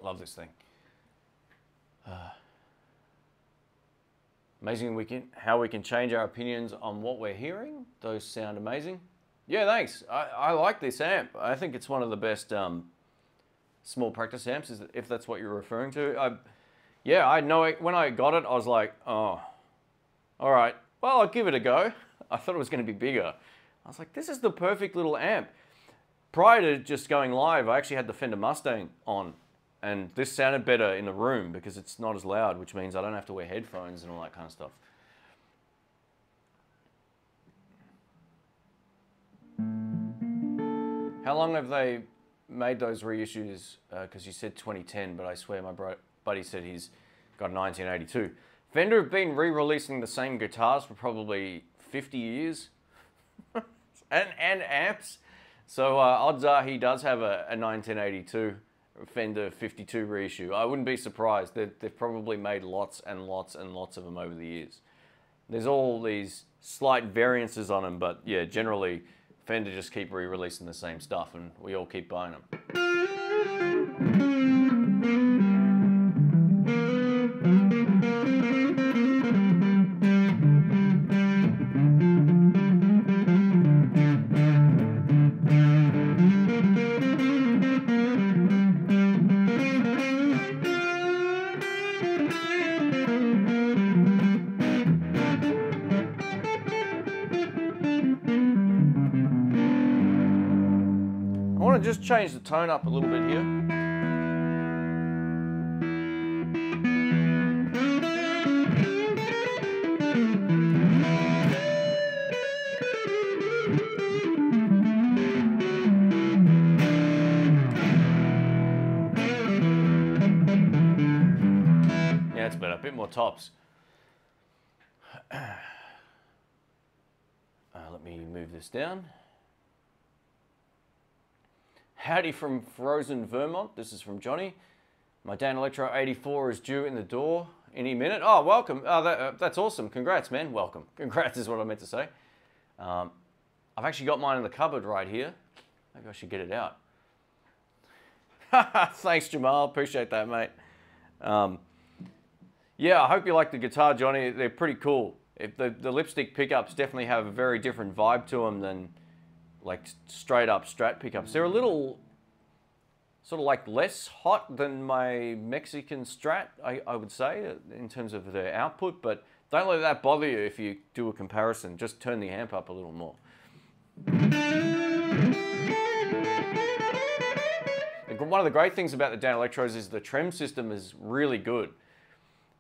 Love this thing. Amazing how we can change our opinions on what we're hearing. Those sound amazing. Yeah, thanks. I like this amp. I think it's one of the best small practice amps, if that's what you're referring to. Yeah, I know it. When I got it, I was like, oh, all right, well, I'll give it a go. I thought it was going to be bigger. I was like, this is the perfect little amp. Prior to just going live, I actually had the Fender Mustang on. And this sounded better in the room because it's not as loud, which means I don't have to wear headphones and all that kind of stuff. How long have they made those reissues? Because you said 2010, but I swear my buddy said he's got 1982. Fender have been re-releasing the same guitars for probably 50 years. and amps. So odds are he does have a 1982 Fender 52 reissue. I wouldn't be surprised. They've probably made lots and lots and lots of them over the years. There's all these slight variances on them, but yeah, generally Fender just keep re-releasing the same stuff and we all keep buying them. Just change the tone up a little bit here. Yeah, it's better. A bit more tops. Let me move this down. Howdy from frozen Vermont. This is from Johnny. My Dan Electro 84 is due in the door any minute. Oh, welcome. Oh, that's awesome. Congrats, man. Welcome. Congrats is what I meant to say. I've actually got mine in the cupboard right here. Maybe I should get it out. Thanks, Jamal. Appreciate that, mate. Yeah, I hope you like the guitar, Johnny. They're pretty cool. The lipstick pickups definitely have a very different vibe to them than like straight up Strat pickups. They're a little sort of like less hot than my Mexican Strat, I would say, in terms of their output, but don't let that bother you if you do a comparison. Just turn the amp up a little more. One of the great things about the Dan Electros is the trem system is really good.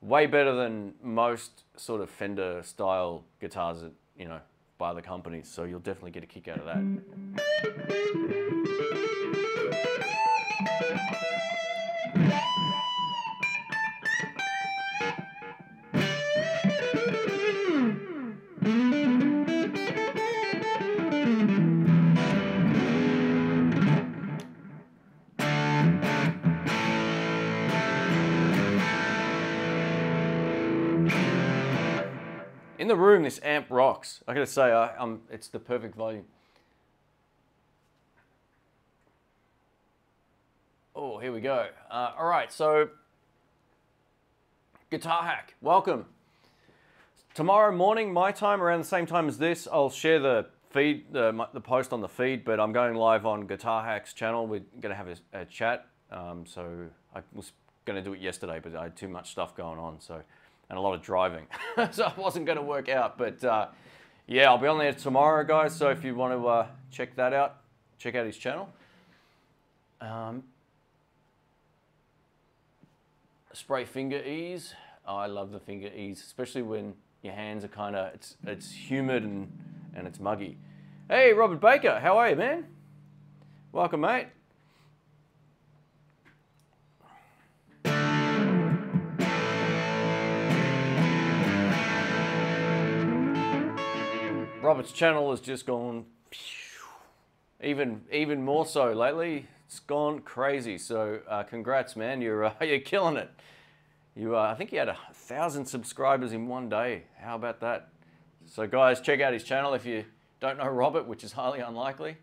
Way better than most sort of Fender style guitars that, you know, by other companies. So you'll definitely get a kick out of that. In the room, this amp rocks. I gotta say, it's the perfect volume. Oh, here we go. All right, so Guitar Hack, welcome. Tomorrow morning, my time, around the same time as this, I'll share the feed, the post on the feed, but I'm going live on Guitar Hack's channel. We're gonna have a chat. So I was gonna do it yesterday, but I had too much stuff going on, so. And a lot of driving, so it wasn't going to work out. But yeah, I'll be on there tomorrow, guys. So if you want to check that out, check out his channel. Spray finger ease. Oh, I love the finger ease, especially when your hands are kind of it's humid and it's muggy. Hey, Robert Baker, how are you, man? Welcome, mate. Robert's channel has just gone even more so lately. It's gone crazy. So congrats, man. You're killing it. I think you had 1,000 subscribers in one day. How about that? So guys, check out his channel if you don't know Robert, which is highly unlikely.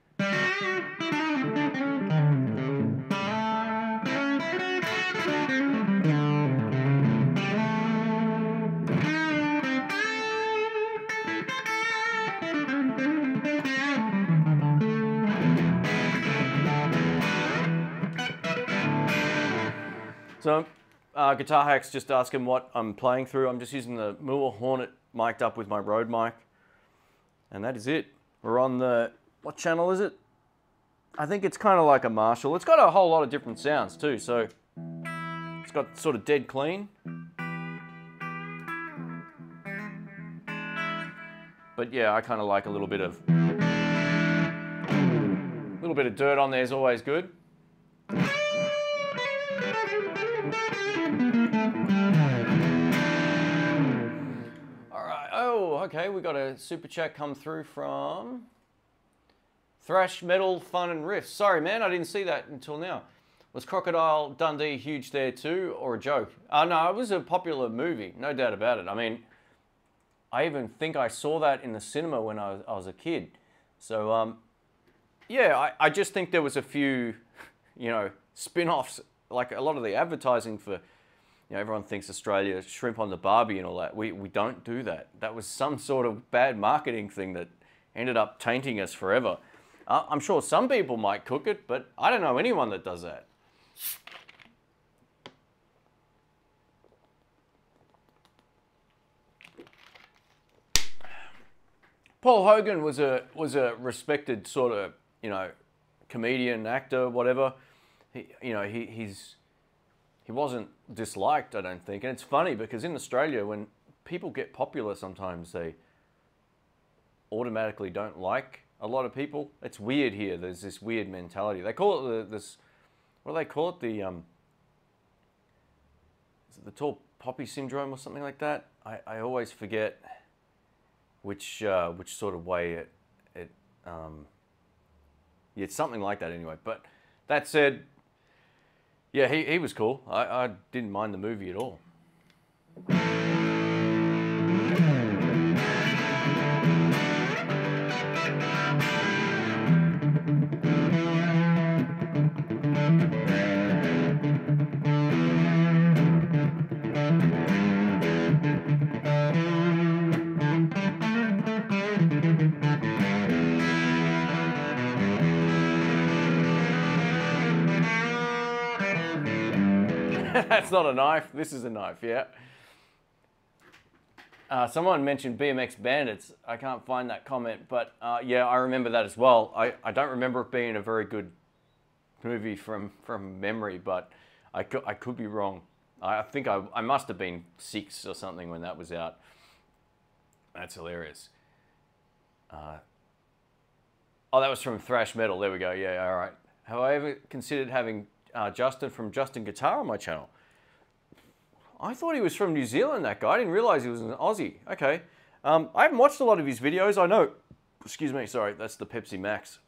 So, Guitar Hack's just asking what I'm playing through. I'm just using the Moore Hornet mic'd up with my Rode mic. And that is it. We're on the, what channel is it? I think it's kind of like a Marshall. It's got a whole lot of different sounds too. So, it's got sort of dead clean. But yeah, I kind of like a little bit of dirt on there is always good. Okay, we got a super chat come through from Thrash Metal Fun and Riffs. Sorry, man, I didn't see that until now. Was Crocodile Dundee huge there too, or a joke? No, it was a popular movie, no doubt about it. I mean, I even think I saw that in the cinema when I was a kid. So, yeah, I just think there was a few, you know, spin-offs, like a lot of the advertising for. You know, everyone thinks Australia shrimp on the barbie and all that. We don't do that. That was some sort of bad marketing thing that ended up tainting us forever. I'm sure some people might cook it, but I don't know anyone that does that. Paul Hogan was a respected sort of, you know, comedian, actor, whatever. He wasn't disliked, I don't think. And it's funny because in Australia, when people get popular, sometimes they automatically don't like a lot of people. It's weird here. There's this weird mentality. They call it what do they call it? Is it the tall poppy syndrome or something like that? I always forget which sort of way yeah, it's something like that anyway. But that said, yeah, he was cool. I didn't mind the movie at all. That's not a knife. This is a knife, yeah. Someone mentioned BMX Bandits. I can't find that comment, but yeah, I remember that as well. I don't remember it being a very good movie from memory, but I could be wrong. I think I must have been 6 or something when that was out. That's hilarious. Oh, that was from Thrash Metal. There we go. Yeah, all right. Have I ever considered having Justin from Justin Guitar on my channel? I thought he was from New Zealand, that guy. I didn't realize he was an Aussie. Okay. I haven't watched a lot of his videos. I know. Excuse me. Sorry, that's the Pepsi Max.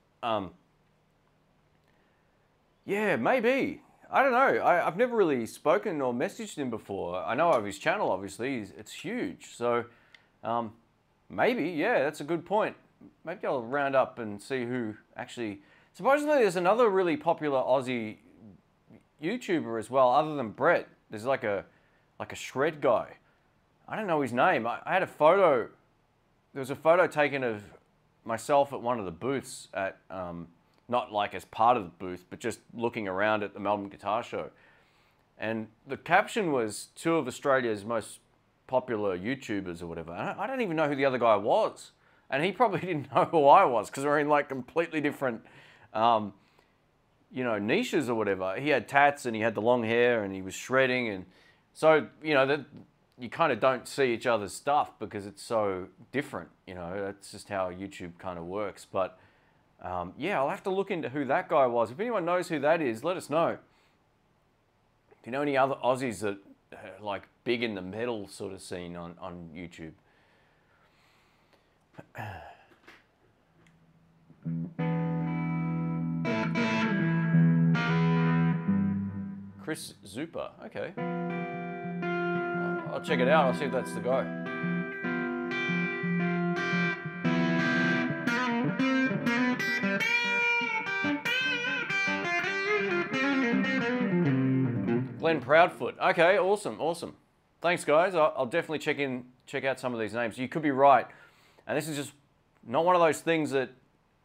Yeah, maybe. I don't know. I've never really spoken or messaged him before. I know of his channel, obviously. It's huge. So maybe, yeah, that's a good point. Maybe I'll round up and see who actually... Supposedly there's another really popular Aussie YouTuber as well, other than Brett. There's like a shred guy. I don't know his name. I had a photo. There was a photo taken of myself at one of the booths at... not like as part of the booth, but just looking around at the Melbourne Guitar Show. And the caption was 2 of Australia's most popular YouTubers or whatever. I don't even know who the other guy was. And he probably didn't know who I was because we're in like completely different, you know, niches or whatever. He had tats and he had the long hair and he was shredding. And so, you know, that you kind of don't see each other's stuff because it's so different. You know, that's just how YouTube kind of works. But yeah, I'll have to look into who that guy was. If anyone knows who that is, let us know. Do you know any other Aussies that are like big in the metal sort of scene on YouTube? Chris Zupa, okay. I'll check it out, I'll see if that's the guy. Glenn Proudfoot. Okay, awesome, awesome. Thanks, guys. I'll definitely check out some of these names. You could be right, and this is just not one of those things that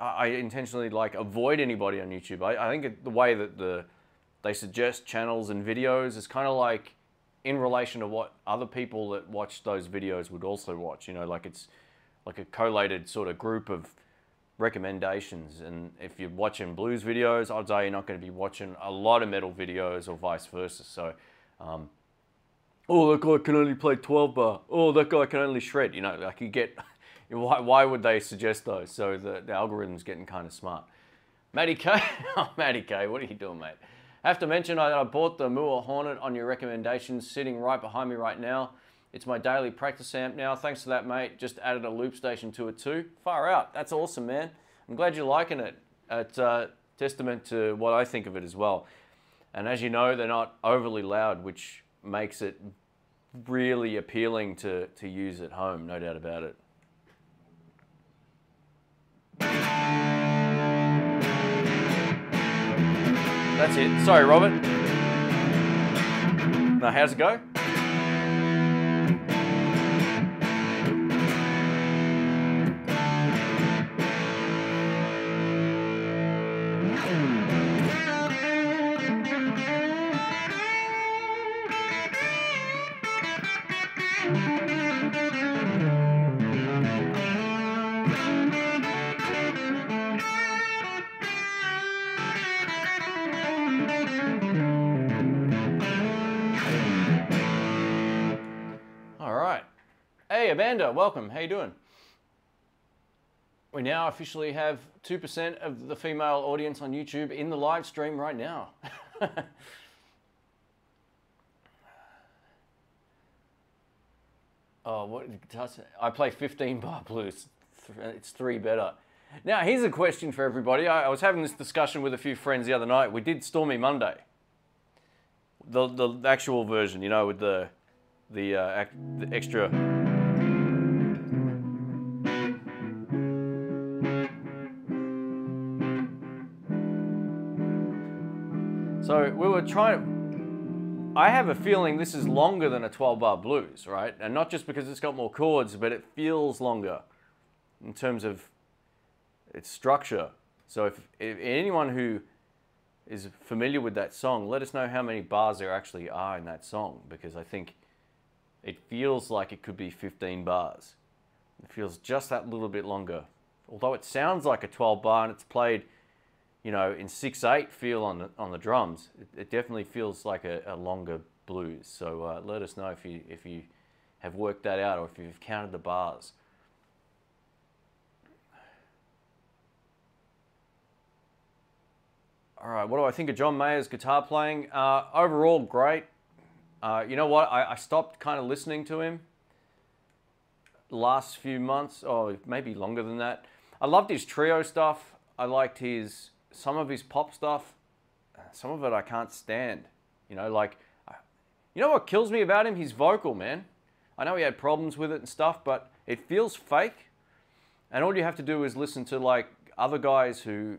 I intentionally like avoid anybody on YouTube. I think the way that they suggest channels and videos is kind of like in relation to what other people that watch those videos would also watch. You know, like it's like a collated sort of group of recommendations. And if you're watching blues videos, odds are you're not going to be watching a lot of metal videos or vice versa. So, oh, that guy can only play 12 bar. Oh, that guy can only shred. You know, like you get... Why would they suggest those? So the algorithm's getting kind of smart. Matty K, oh, Matty K, what are you doing, mate? I have to mention I bought the Moore Hornet on your recommendations, sitting right behind me right now. It's my daily practice amp now. Thanks for that, mate. Just added a loop station to it too. Far out. That's awesome, man. I'm glad you're liking it. It's a testament to what I think of it as well. And as you know, they're not overly loud, which makes it really appealing to use at home, no doubt about it. That's it. Sorry, Robert. Now, how's it go? Hey Amanda, welcome. How you doing? We now officially have 2% of the female audience on YouTube in the live stream right now. Oh, what? I play 15 bar blues. It's 3 better. Now, here's a question for everybody. I was having this discussion with a few friends the other night. We did Stormy Monday, the actual version, you know, with the extra. So we were trying. I have a feeling this is longer than a 12-bar blues, right? And not just because it's got more chords, but it feels longer in terms of its structure. So if anyone who is familiar with that song, let us know how many bars there actually are in that song, because I think it feels like it could be 15 bars. It feels just that little bit longer. Although it sounds like a 12 bar and it's played, you know, in 6/8 feel on the drums, it definitely feels like a longer blues. So let us know if you have worked that out, or if you've counted the bars. All right, what do I think of John Mayer's guitar playing? Overall, great. You know what? I stopped kind of listening to him the last few months, or maybe longer than that. I loved his trio stuff. I liked some of his pop stuff. Some of it I can't stand. You know, like, you know what kills me about him? His vocal, man. I know he had problems with it and stuff, but it feels fake. And all you have to do is listen to like other guys who,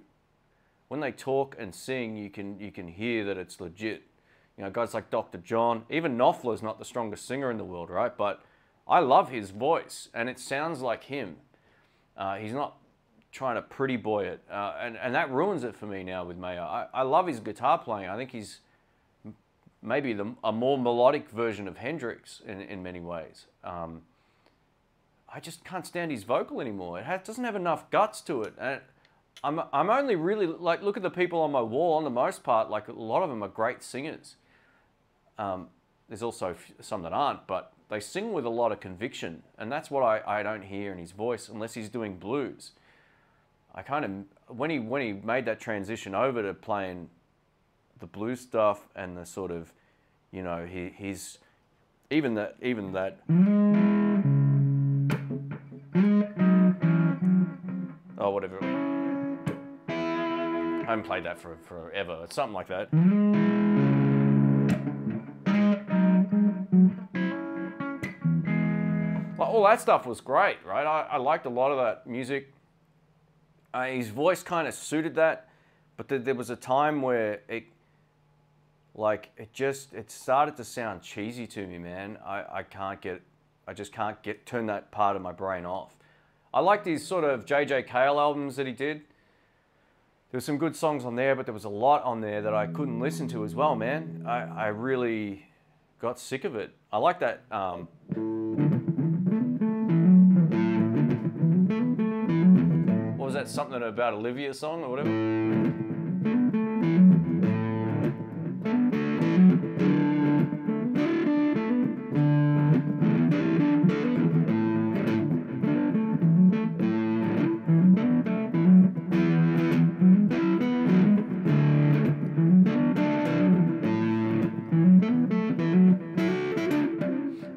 when they talk and sing, you can hear that it's legit. You know, guys like Dr. John, even Knopfler's not the strongest singer in the world, right? But I love his voice, and it sounds like him. He's not trying to pretty boy it, and that ruins it for me now with Mayer. I love his guitar playing. I think he's maybe a more melodic version of Hendrix in many ways. I just can't stand his vocal anymore. It doesn't have enough guts to it. And I'm only really, like, look at the people on my wall, on the most part, like a lot of them are great singers. There's also some that aren't, but they sing with a lot of conviction, and that's what I don't hear in his voice unless he's doing blues. I kind of, when he made that transition over to playing the blues stuff and the sort of, you know, he's even that oh, whatever. I haven't played that for forever. It's something like that. Well, all that stuff was great, right? I liked a lot of that music. His voice kind of suited that, but there was a time where it started to sound cheesy to me, man. I just can't turn that part of my brain off. I liked these sort of J.J. Cale albums that he did. There were some good songs on there, but there was a lot on there that I couldn't listen to as well, man. I really got sick of it. I like that. What was that? Something about Olivia song or whatever?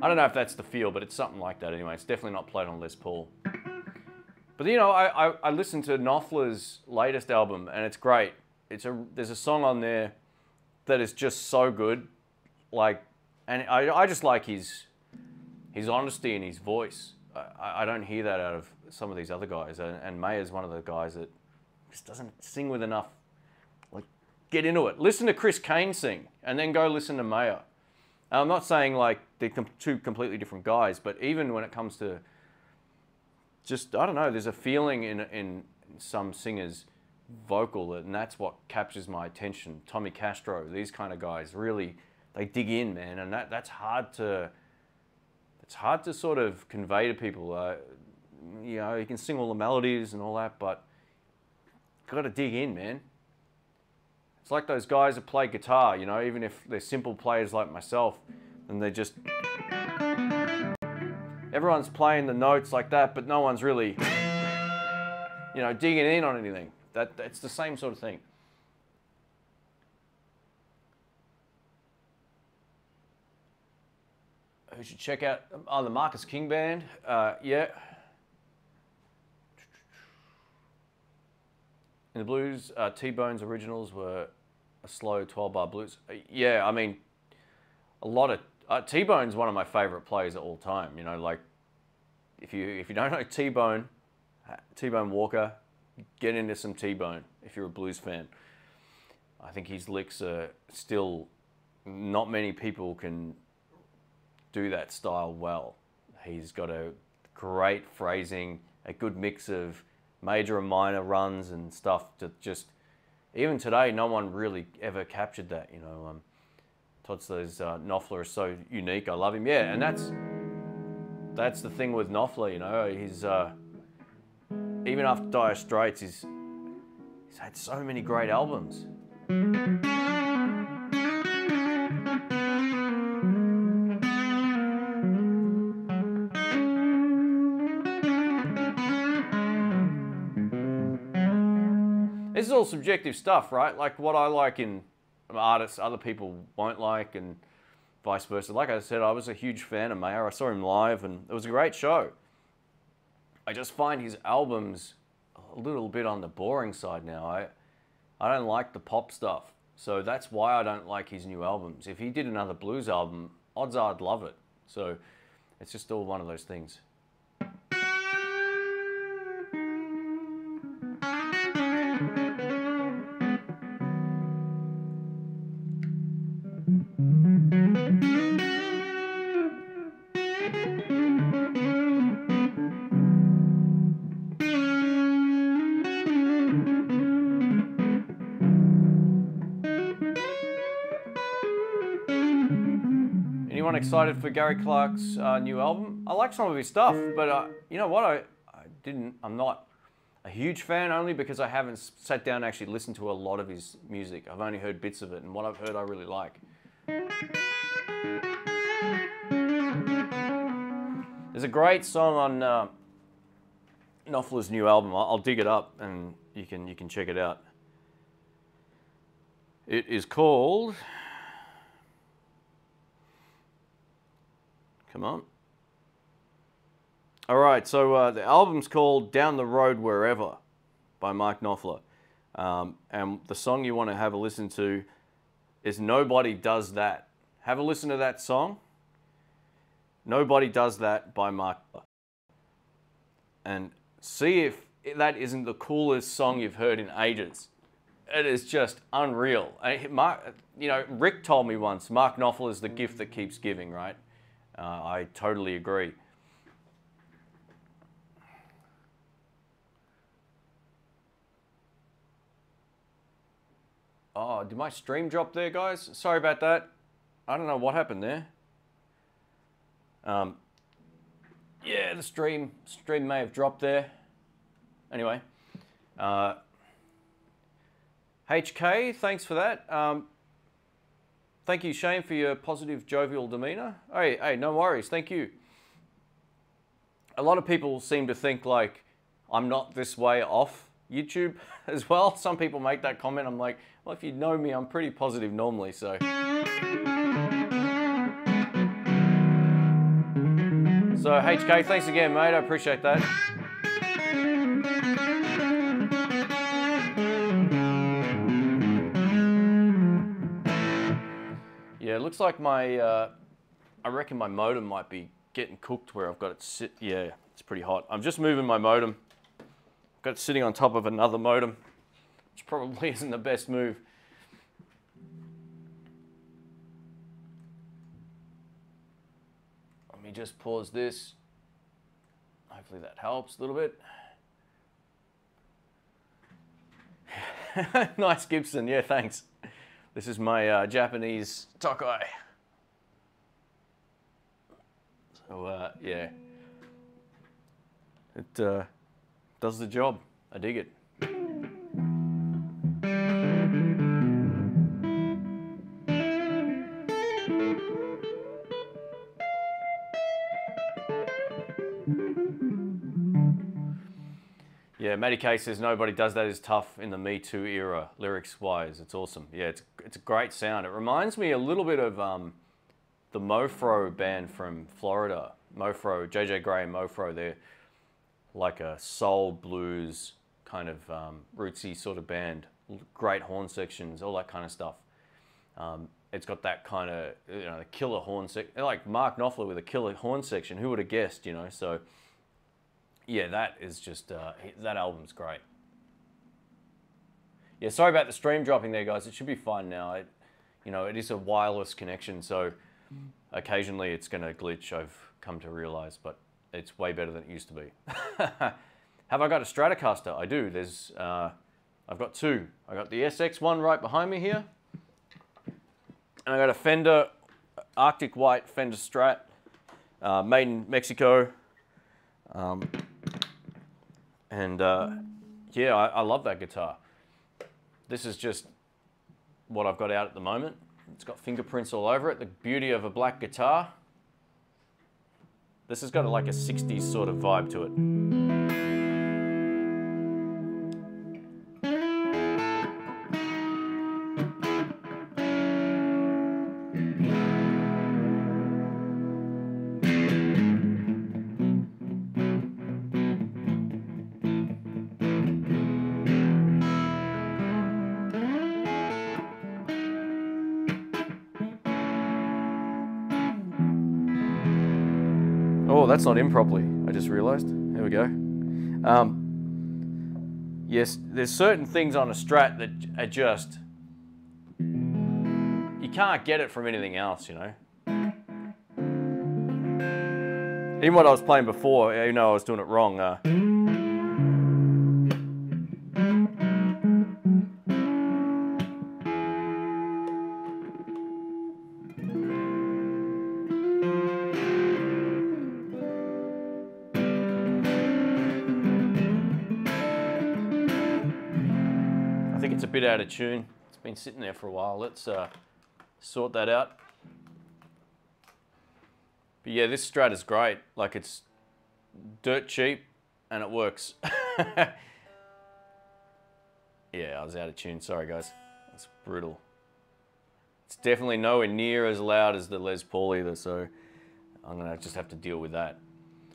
I don't know if that's the feel, but it's something like that anyway. It's definitely not played on Les Paul. But you know, I listened to Knopfler's latest album, and it's great. There's a song on there that is just so good, like, and I just like his honesty in his voice. I don't hear that out of some of these other guys, and Mayer's one of the guys that just doesn't sing with enough, like, get into it. Listen to Chris Kane sing, and then go listen to Mayer. I'm not saying like they're two completely different guys, but even when it comes to just, I don't know, there's a feeling in some singers' vocal, and that's what captures my attention. Tommy Castro, these kind of guys, really, they dig in, man, and that's hard to sort of convey to people. You know, you can sing all the melodies and all that, but you've got to dig in, man. It's like those guys that play guitar, you know, even if they're simple players like myself, and they're just, everyone's playing the notes like that, but no one's really, you know, digging in on anything. It's the same sort of thing. Who should check out the Marcus King Band? Yeah. Intheblues, T-Bone's originals were a slow 12-bar blues. Yeah, I mean, a lot of T-Bone's one of my favorite players of all time. You know, like, if you don't know T-Bone Walker, get into some T-Bone if you're a blues fan. I think his licks are still, not many people can do that style well. He's got a great phrasing, a good mix of major and minor runs and stuff to just even today, no one really ever captured that. You know, Todd says Knopfler is so unique. I love him. Yeah, and that's the thing with Knopfler. You know, he's even after Dire Straits, he's had so many great albums. This is all subjective stuff, right? Like what I like in artists, other people won't like, and vice versa. Like I said, I was a huge fan of Mayer. I saw him live, and it was a great show. I just find his albums a little bit on the boring side now. I don't like the pop stuff, so that's why I don't like his new albums. If he did another blues album, odds are I'd love it. So it's just all one of those things. Anyone excited for Gary Clark's new album? I like some of his stuff, but you know what? I'm not a huge fan, only because I haven't sat down and actually listened to a lot of his music. I've only heard bits of it, and what I've heard I really like. There's a great song on Knopfler's new album. I'll dig it up and you can check it out. It is called... Come on. All right, so the album's called Down the Road Wherever by Mike Knopfler. And the song you want to have a listen to is Nobody Does That. Have a listen to that song. Nobody Does That by Mike. And see if that isn't the coolest song you've heard in ages. It is just unreal. You know, Rick told me once, Mark Knopfler is the gift that keeps giving, right? I totally agree. Oh, did my stream drop there, guys? Sorry about that. I don't know what happened there. Yeah, the stream may have dropped there. Anyway, HK, thanks for that. Thank you, Shane, for your positive, jovial demeanor. Hey, no worries. Thank you. A lot of people seem to think like I'm not this way off YouTube as well. Some people make that comment. I'm like, well, if you know me, I'm pretty positive normally, so. So, HK, thanks again, mate. I appreciate that. Yeah, it looks like my, I reckon my modem might be getting cooked where I've got it sit. Yeah, it's pretty hot. I'm just moving my modem. I've got it sitting on top of another modem, which probably isn't the best move. Let me just pause this. Hopefully that helps a little bit. Nice Gibson, yeah, thanks. This is my Japanese Tokai. So, yeah. It does the job. I dig it. Yeah, Matty K says Nobody Does That is tough in the Me Too era, lyrics-wise. It's awesome. Yeah, it's a great sound. It reminds me a little bit of the Mofro band from Florida. Mofro, JJ Gray and Mofro, they're like a soul blues kind of rootsy sort of band. Great horn sections, all that kind of stuff. It's got that kind of, you know, killer horn section. Like Mark Knopfler with a killer horn section. Who would have guessed, you know? So, yeah, that is just, that album's great. Yeah, sorry about the stream dropping there, guys. It should be fine now. You know, it is a wireless connection, so occasionally it's going to glitch, I've come to realize, but it's way better than it used to be. Have I got a Stratocaster? I do. There's, I've I've got two. I got the SX one right behind me here, and I got a Fender Arctic White Fender Strat, made in Mexico. Yeah, I love that guitar. This is just what I've got out at the moment. It's got fingerprints all over it. The beauty of a black guitar. This has got like a 60s sort of vibe to it. Oh, that's not in properly, I just realized. There we go. Yes, there's certain things on a Strat that are just, you can't get it from anything else, you know. Even what I was playing before, you know, I was doing it wrong. I think it's a bit out of tune. It's been sitting there for a while. Let's sort that out. But yeah, this Strat is great. Like, it's dirt cheap and it works. Yeah, I was out of tune. Sorry, guys. That's brutal. It's definitely nowhere near as loud as the Les Paul either, so I'm going to just have to deal with that.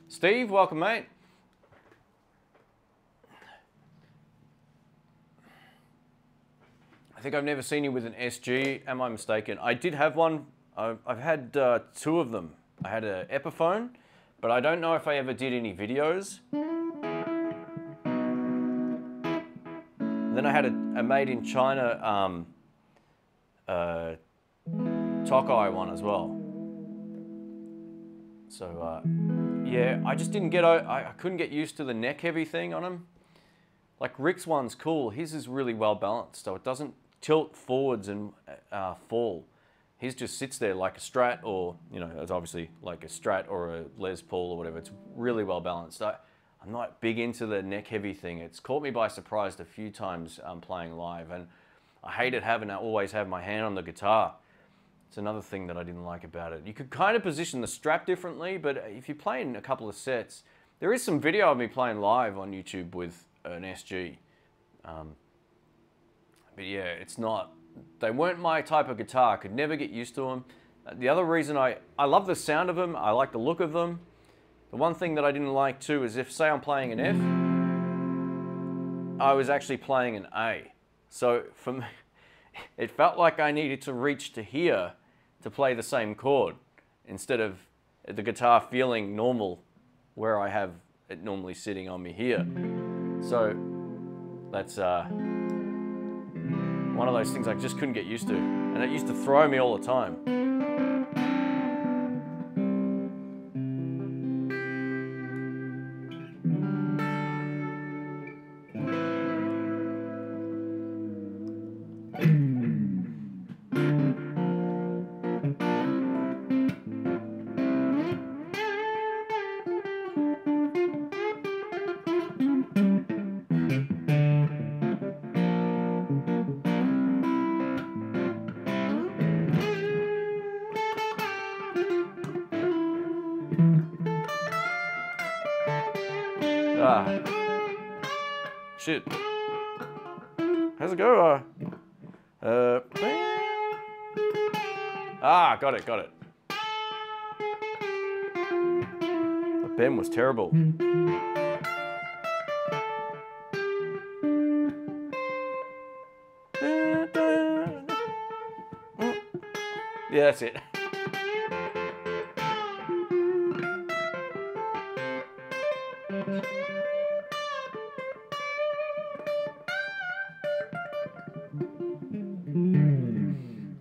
Steve, welcome, mate. I think I've never seen you with an SG. Am I mistaken? I did have one. I've had two of them. I had an Epiphone, but I don't know if I ever did any videos. Then I had a made in China Tokai one as well. So yeah, I just didn't get. I couldn't get used to the neck heavy thing on them. Like Rick's one's cool. His is really well balanced, so it doesn't tilt forwards and fall. His just sits there like a Strat, or, you know, it's obviously like a Strat or a Les Paul or whatever. It's really well balanced. I'm not big into the neck heavy thing. It's caught me by surprise a few times playing live, and I hated having to always have my hand on the guitar. It's another thing that I didn't like about it. You could kind of position the strap differently, but if you're playing a couple of sets, there is some video of me playing live on YouTube with an SG. But yeah, it's not, they weren't my type of guitar. I could never get used to them. The other reason I love the sound of them, I like the look of them. The one thing that I didn't like too is if, say I'm playing an F, I was actually playing an A. So for me, it felt like I needed to reach to here to play the same chord, instead of the guitar feeling normal where I have it normally sitting on me here. So that's one of those things I just couldn't get used to, and it used to throw me all the time. Shit. How's it go? Got it. The bend was terrible. Yeah, that's it.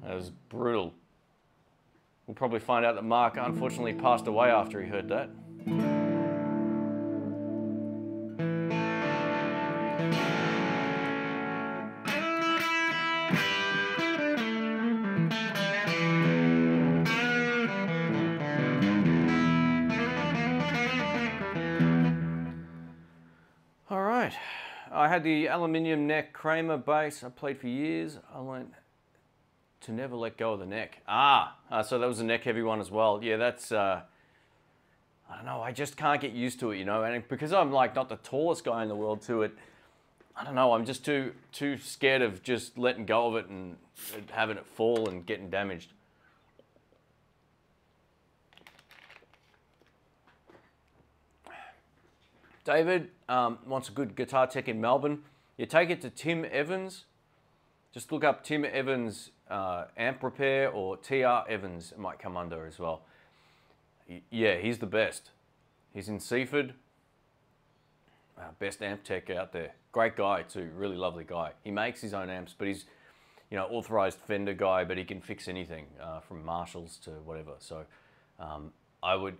That was brutal. We'll probably find out that Mark unfortunately passed away after he heard that. right. I had the aluminium neck Kramer bass. I played for years. I learned to never let go of the neck. So that was a neck heavy one as well. Yeah, that's, I don't know, I just can't get used to it, you know, and because I'm like not the tallest guy in the world to it, I don't know, I'm just too scared of just letting go of it and having it fall and getting damaged. David wants a good guitar tech in Melbourne. You take it to Tim Evans. Just look up Tim Evans amp repair or TR Evans. It might come under as well. Yeah, he's the best. He's in Seaford. Best amp tech out there. Great guy too. Really lovely guy. He makes his own amps, but he's, you know, authorized Fender guy, but he can fix anything from Marshalls to whatever. So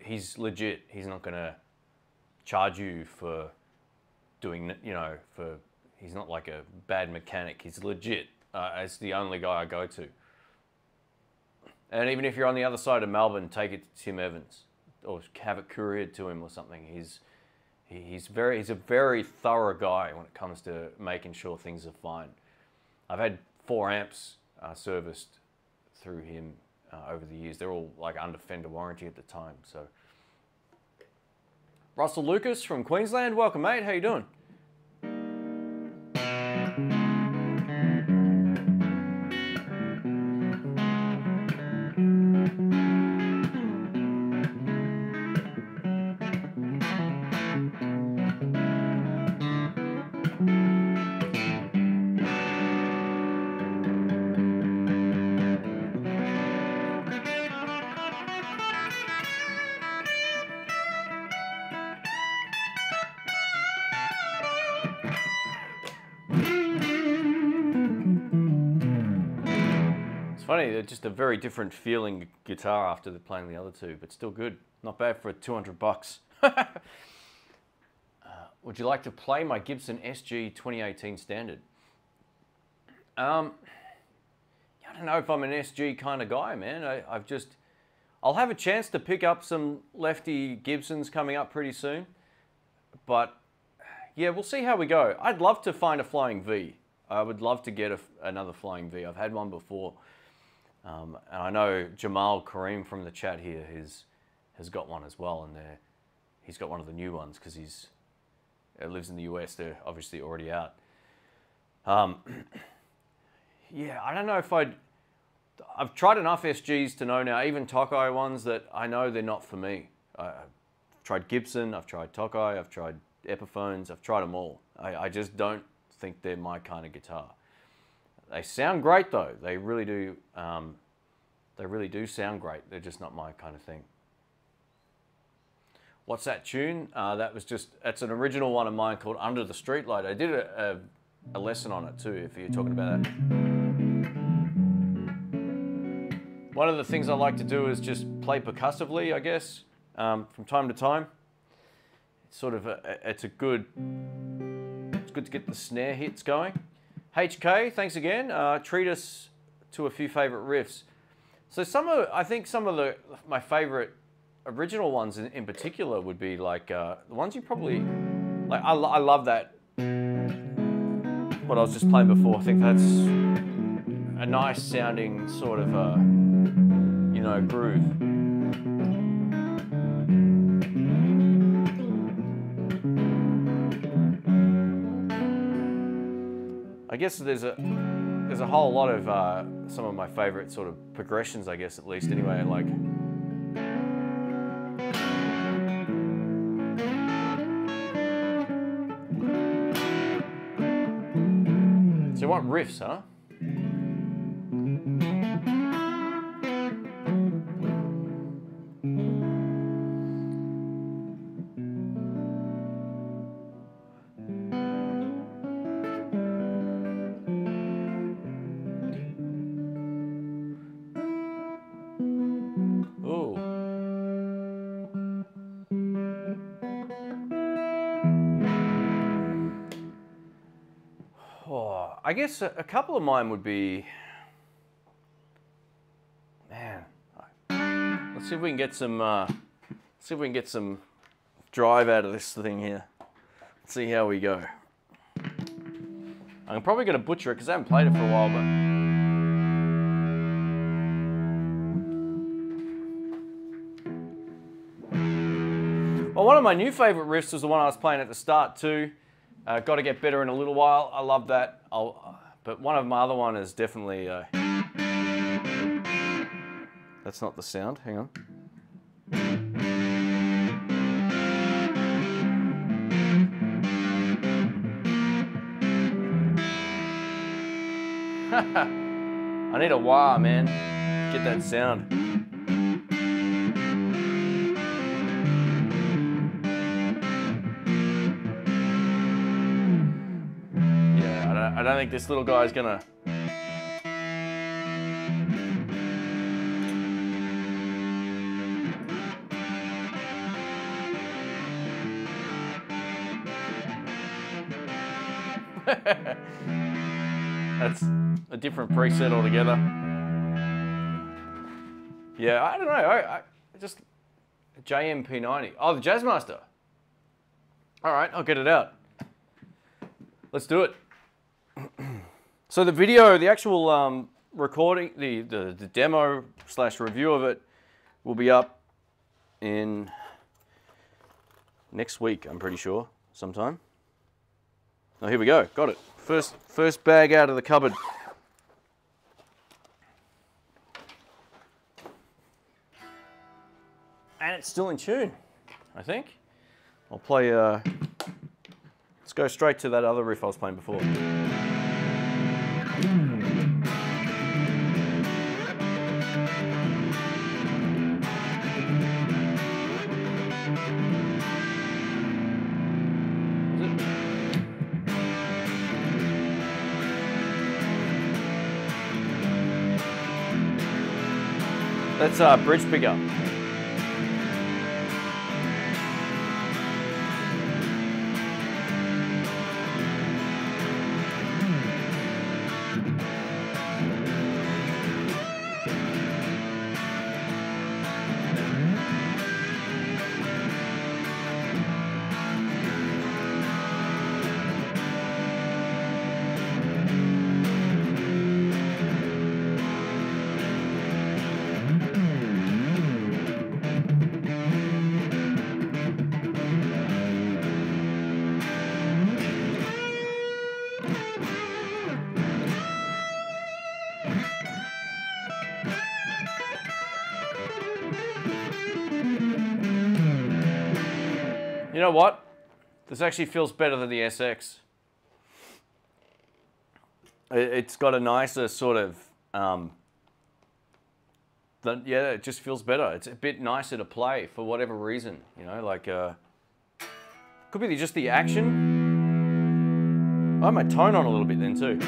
he's legit. He's not gonna charge you for doing, you know, he's not like a bad mechanic. He's legit. As the only guy I go to. And even if you're on the other side of Melbourne, take it to Tim Evans or have it couriered to him or something. He's a very thorough guy when it comes to making sure things are fine. I've had 4 amps serviced through him over the years. They're all like under Fender warranty at the time. So Russell Lucas from Queensland, welcome mate, how you doing? Funny, they're just a very different feeling guitar after they're playing the other two, but still good. Not bad for $200. Would you like to play my Gibson SG 2018 Standard? I don't know if I'm an SG kind of guy, man. I'll have a chance to pick up some lefty Gibsons coming up pretty soon, but yeah, we'll see how we go. I'd love to find a Flying V. I would love to get another Flying V. I've had one before. And I know Jamal Kareem from the chat here has got one as well, and he's got one of the new ones because he lives in the US. They're obviously already out. Yeah, I don't know if I've tried enough SGs to know now, even Tokai ones, that I know they're not for me. I've tried Gibson, I've tried Tokai, I've tried Epiphones, I've tried them all. I just don't think they're my kind of guitar. They sound great though. They really do. They really do sound great. They're just not my kind of thing. What's that tune? That's an original one of mine called Under the Streetlight. I did a lesson on it too, if you're talking about that. One of the things I like to do is just play percussively, I guess, from time to time. It's sort of it's good to get the snare hits going. HK, thanks again. Treat us to a few favorite riffs. So I think some of my favorite original ones in particular would be like the ones you probably like. I love that. What I was just playing before. I think that's a nice sounding sort of you know, groove. I guess there's a whole lot of some of my favorite sort of progressions, I guess, at least anyway, like. So you want riffs, huh? I guess a couple of mine would be, man. Let's see if we can get some drive out of this thing here. Let's see how we go. I'm probably going to butcher it because I haven't played it for a while, but... Well, one of my new favourite riffs was the one I was playing at the start too. Got to get better in a little while. I love that. But one of my other one is definitely... That's not the sound. Hang on. I need a wah, man. Get that sound. Yeah, I don't think this little guy's gonna... That's a different preset altogether. Yeah, I don't know. I just JMP90. Oh, the Jazzmaster. All right, I'll get it out. Let's do it. So the video, the actual recording, the demo / review of it will be up in next week. I'm pretty sure, sometime. Oh, here we go. Got it. First bag out of the cupboard. And it's still in tune, I think. I'll play, let's go straight to that other riff I was playing before. That's bridge pickup. You know what? This actually feels better than the SX. It's got a nicer sort of, yeah, it just feels better. It's a bit nicer to play for whatever reason, you know, like, could be just the action. I have my tone on a little bit then too.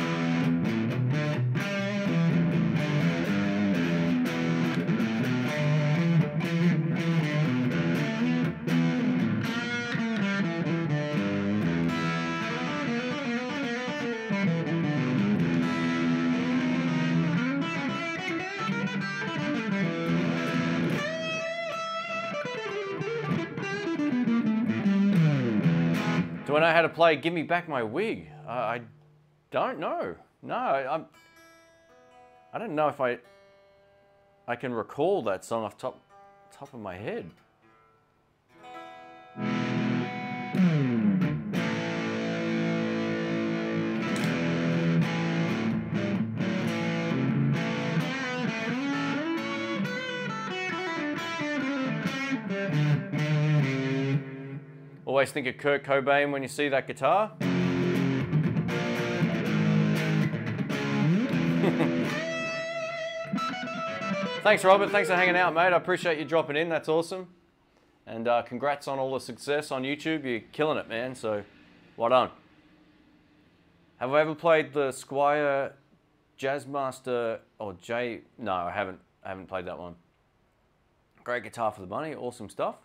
Do I know how to play Give Me Back My Wig? I don't know. No, I don't know if I can recall that song off top of my head. Always think of Kurt Cobain when you see that guitar. Thanks, Robert. Thanks for hanging out, mate. I appreciate you dropping in. That's awesome. And congrats on all the success on YouTube. You're killing it, man. So, well done. Have I ever played the Squier Jazzmaster or J? No, I haven't. I haven't played that one. Great guitar for the money. Awesome stuff.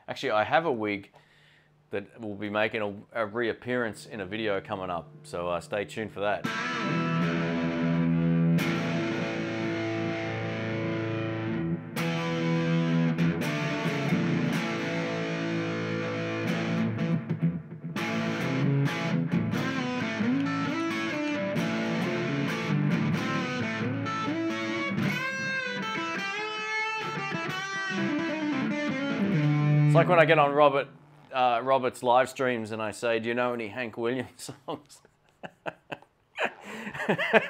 Actually, I have a wig that will be making a reappearance in a video coming up, so stay tuned for that. It's like when I get on Robert's live streams and I say, do you know any Hank Williams songs?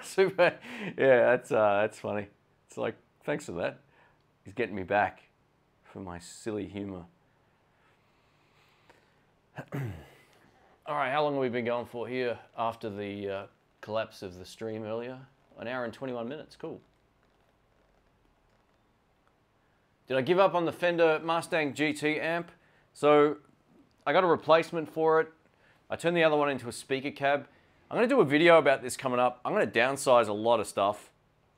Super. Yeah, that's funny. It's like, thanks for that. He's getting me back for my silly humor. All right, how long have we been going for here after the collapse of the stream earlier? 1 hour and 21 minutes, cool. Did I give up on the Fender Mustang GT amp? So I got a replacement for it. I turned the other one into a speaker cab. I'm gonna do a video about this coming up. I'm gonna downsize a lot of stuff.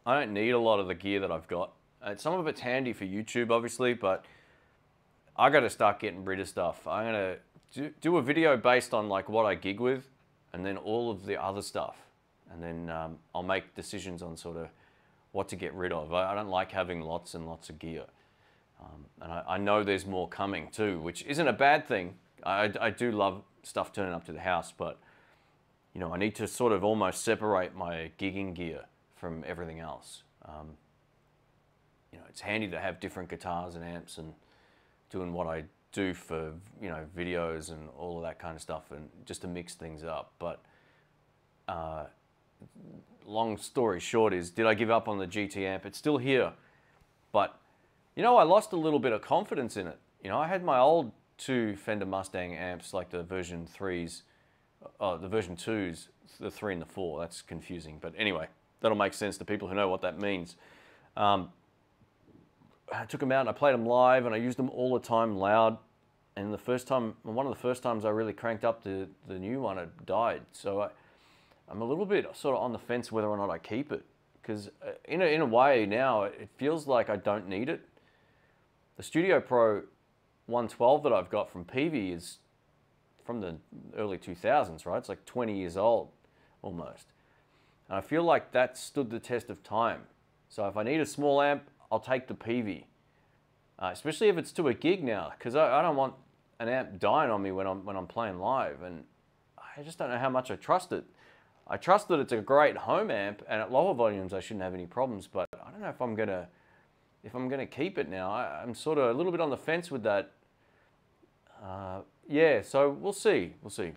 I don't need a lot of the gear that I've got. Some of it's handy for YouTube, obviously, but I gotta start getting rid of stuff. I'm gonna do a video based on like what I gig with and then all of the other stuff. And then I'll make decisions on sort of what to get rid of. I don't like having lots and lots of gear. And I know there's more coming too, which isn't a bad thing. I do love stuff turning up to the house, but you know, I need to sort of almost separate my gigging gear from everything else. You know, it's handy to have different guitars and amps and doing what I do for, you know, videos and all of that kind of stuff, and just to mix things up. But long story short is, did I give up on the GT amp? It's still here, but you know, I lost a little bit of confidence in it. You know, I had my old 2 Fender Mustang amps, like the version 3s, the version 2s, the 3 and the 4. That's confusing, but anyway, that'll make sense to people who know what that means. I took them out and I played them live and I used them all the time loud. And the first time, one of the first times I really cranked up the new one, it died. So I'm a little bit sort of on the fence whether or not I keep it. Because in a way now, it feels like I don't need it. The Studio Pro 112 that I've got from Peavey is from the early 2000s, right? It's like 20 years old, almost. And I feel like that stood the test of time. So if I need a small amp, I'll take the Peavey. Especially if it's to a gig now, because I don't want an amp dying on me when I'm playing live, and I just don't know how much I trust it. I trust that it's a great home amp, and at lower volumes I shouldn't have any problems, but I don't know if I'm gonna keep it now. I'm sort of a little bit on the fence with that. Yeah, so we'll see. We'll see.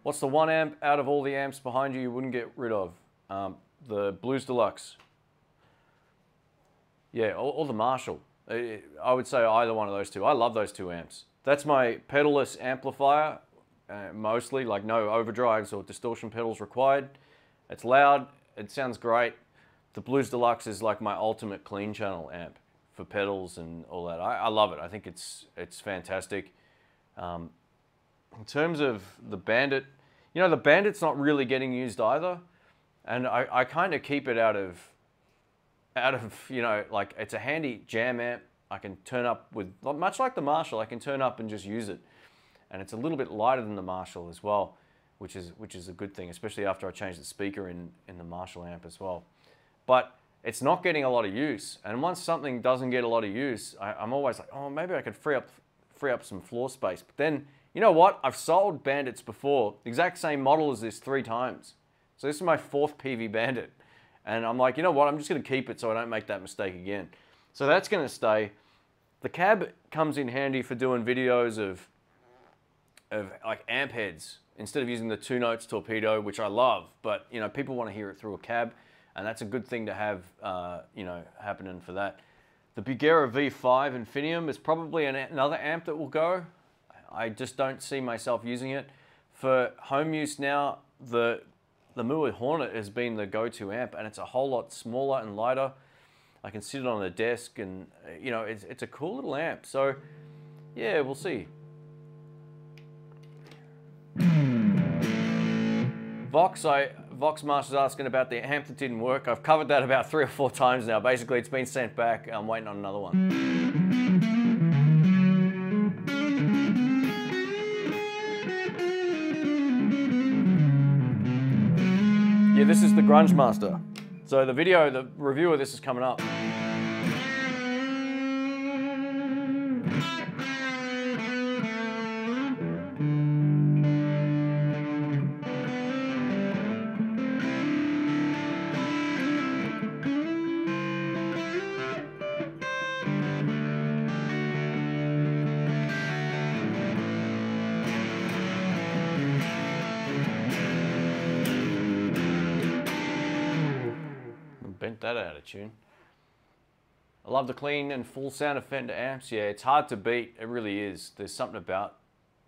What's the one amp out of all the amps behind you wouldn't get rid of? The Blues Deluxe. Yeah, or the Marshall. I would say either one of those two. I love those 2 amps. That's my pedalless amplifier, mostly, like no overdrives or distortion pedals required. It's loud, it sounds great. The Blues Deluxe is like my ultimate clean channel amp for pedals and all that. I love it. I think it's fantastic. In terms of the Bandit, you know, the Bandit's not really getting used either. And I kind of keep it out of, you know, like it's a handy jam amp. I can turn up with, much like the Marshall, I can turn up and just use it. And it's a little bit lighter than the Marshall as well, which is a good thing, especially after I changed the speaker in the Marshall amp as well. But it's not getting a lot of use. And once something doesn't get a lot of use, I'm always like, oh, maybe I could free up some floor space. But then, you know what? I've sold Bandits before, the exact same model as this 3 times. So this is my 4th Peavey Bandit. And I'm like, you know what? I'm just going to keep it so I don't make that mistake again. So that's going to stay. The cab comes in handy for doing videos of like amp heads instead of using the 2 notes torpedo, which I love. But, you know, people want to hear it through a cab. And that's a good thing to have, you know, happening for that. The Bugera V5 Infinium is probably another amp that will go. I just don't see myself using it. For home use now, the Moore Hornet has been the go-to amp, and it's a whole lot smaller and lighter. I can sit it on the desk, and you know, it's a cool little amp. So yeah, we'll see. Voxmaster's asking about the amp that didn't work. I've covered that about 3 or 4 times now. Basically, it's been sent back. I'm waiting on another one. Yeah, this is the Grunge Master. So the review of this is coming up. that out of tune. I love the clean and full sound of Fender amps. Yeah, it's hard to beat. It really is. There's something about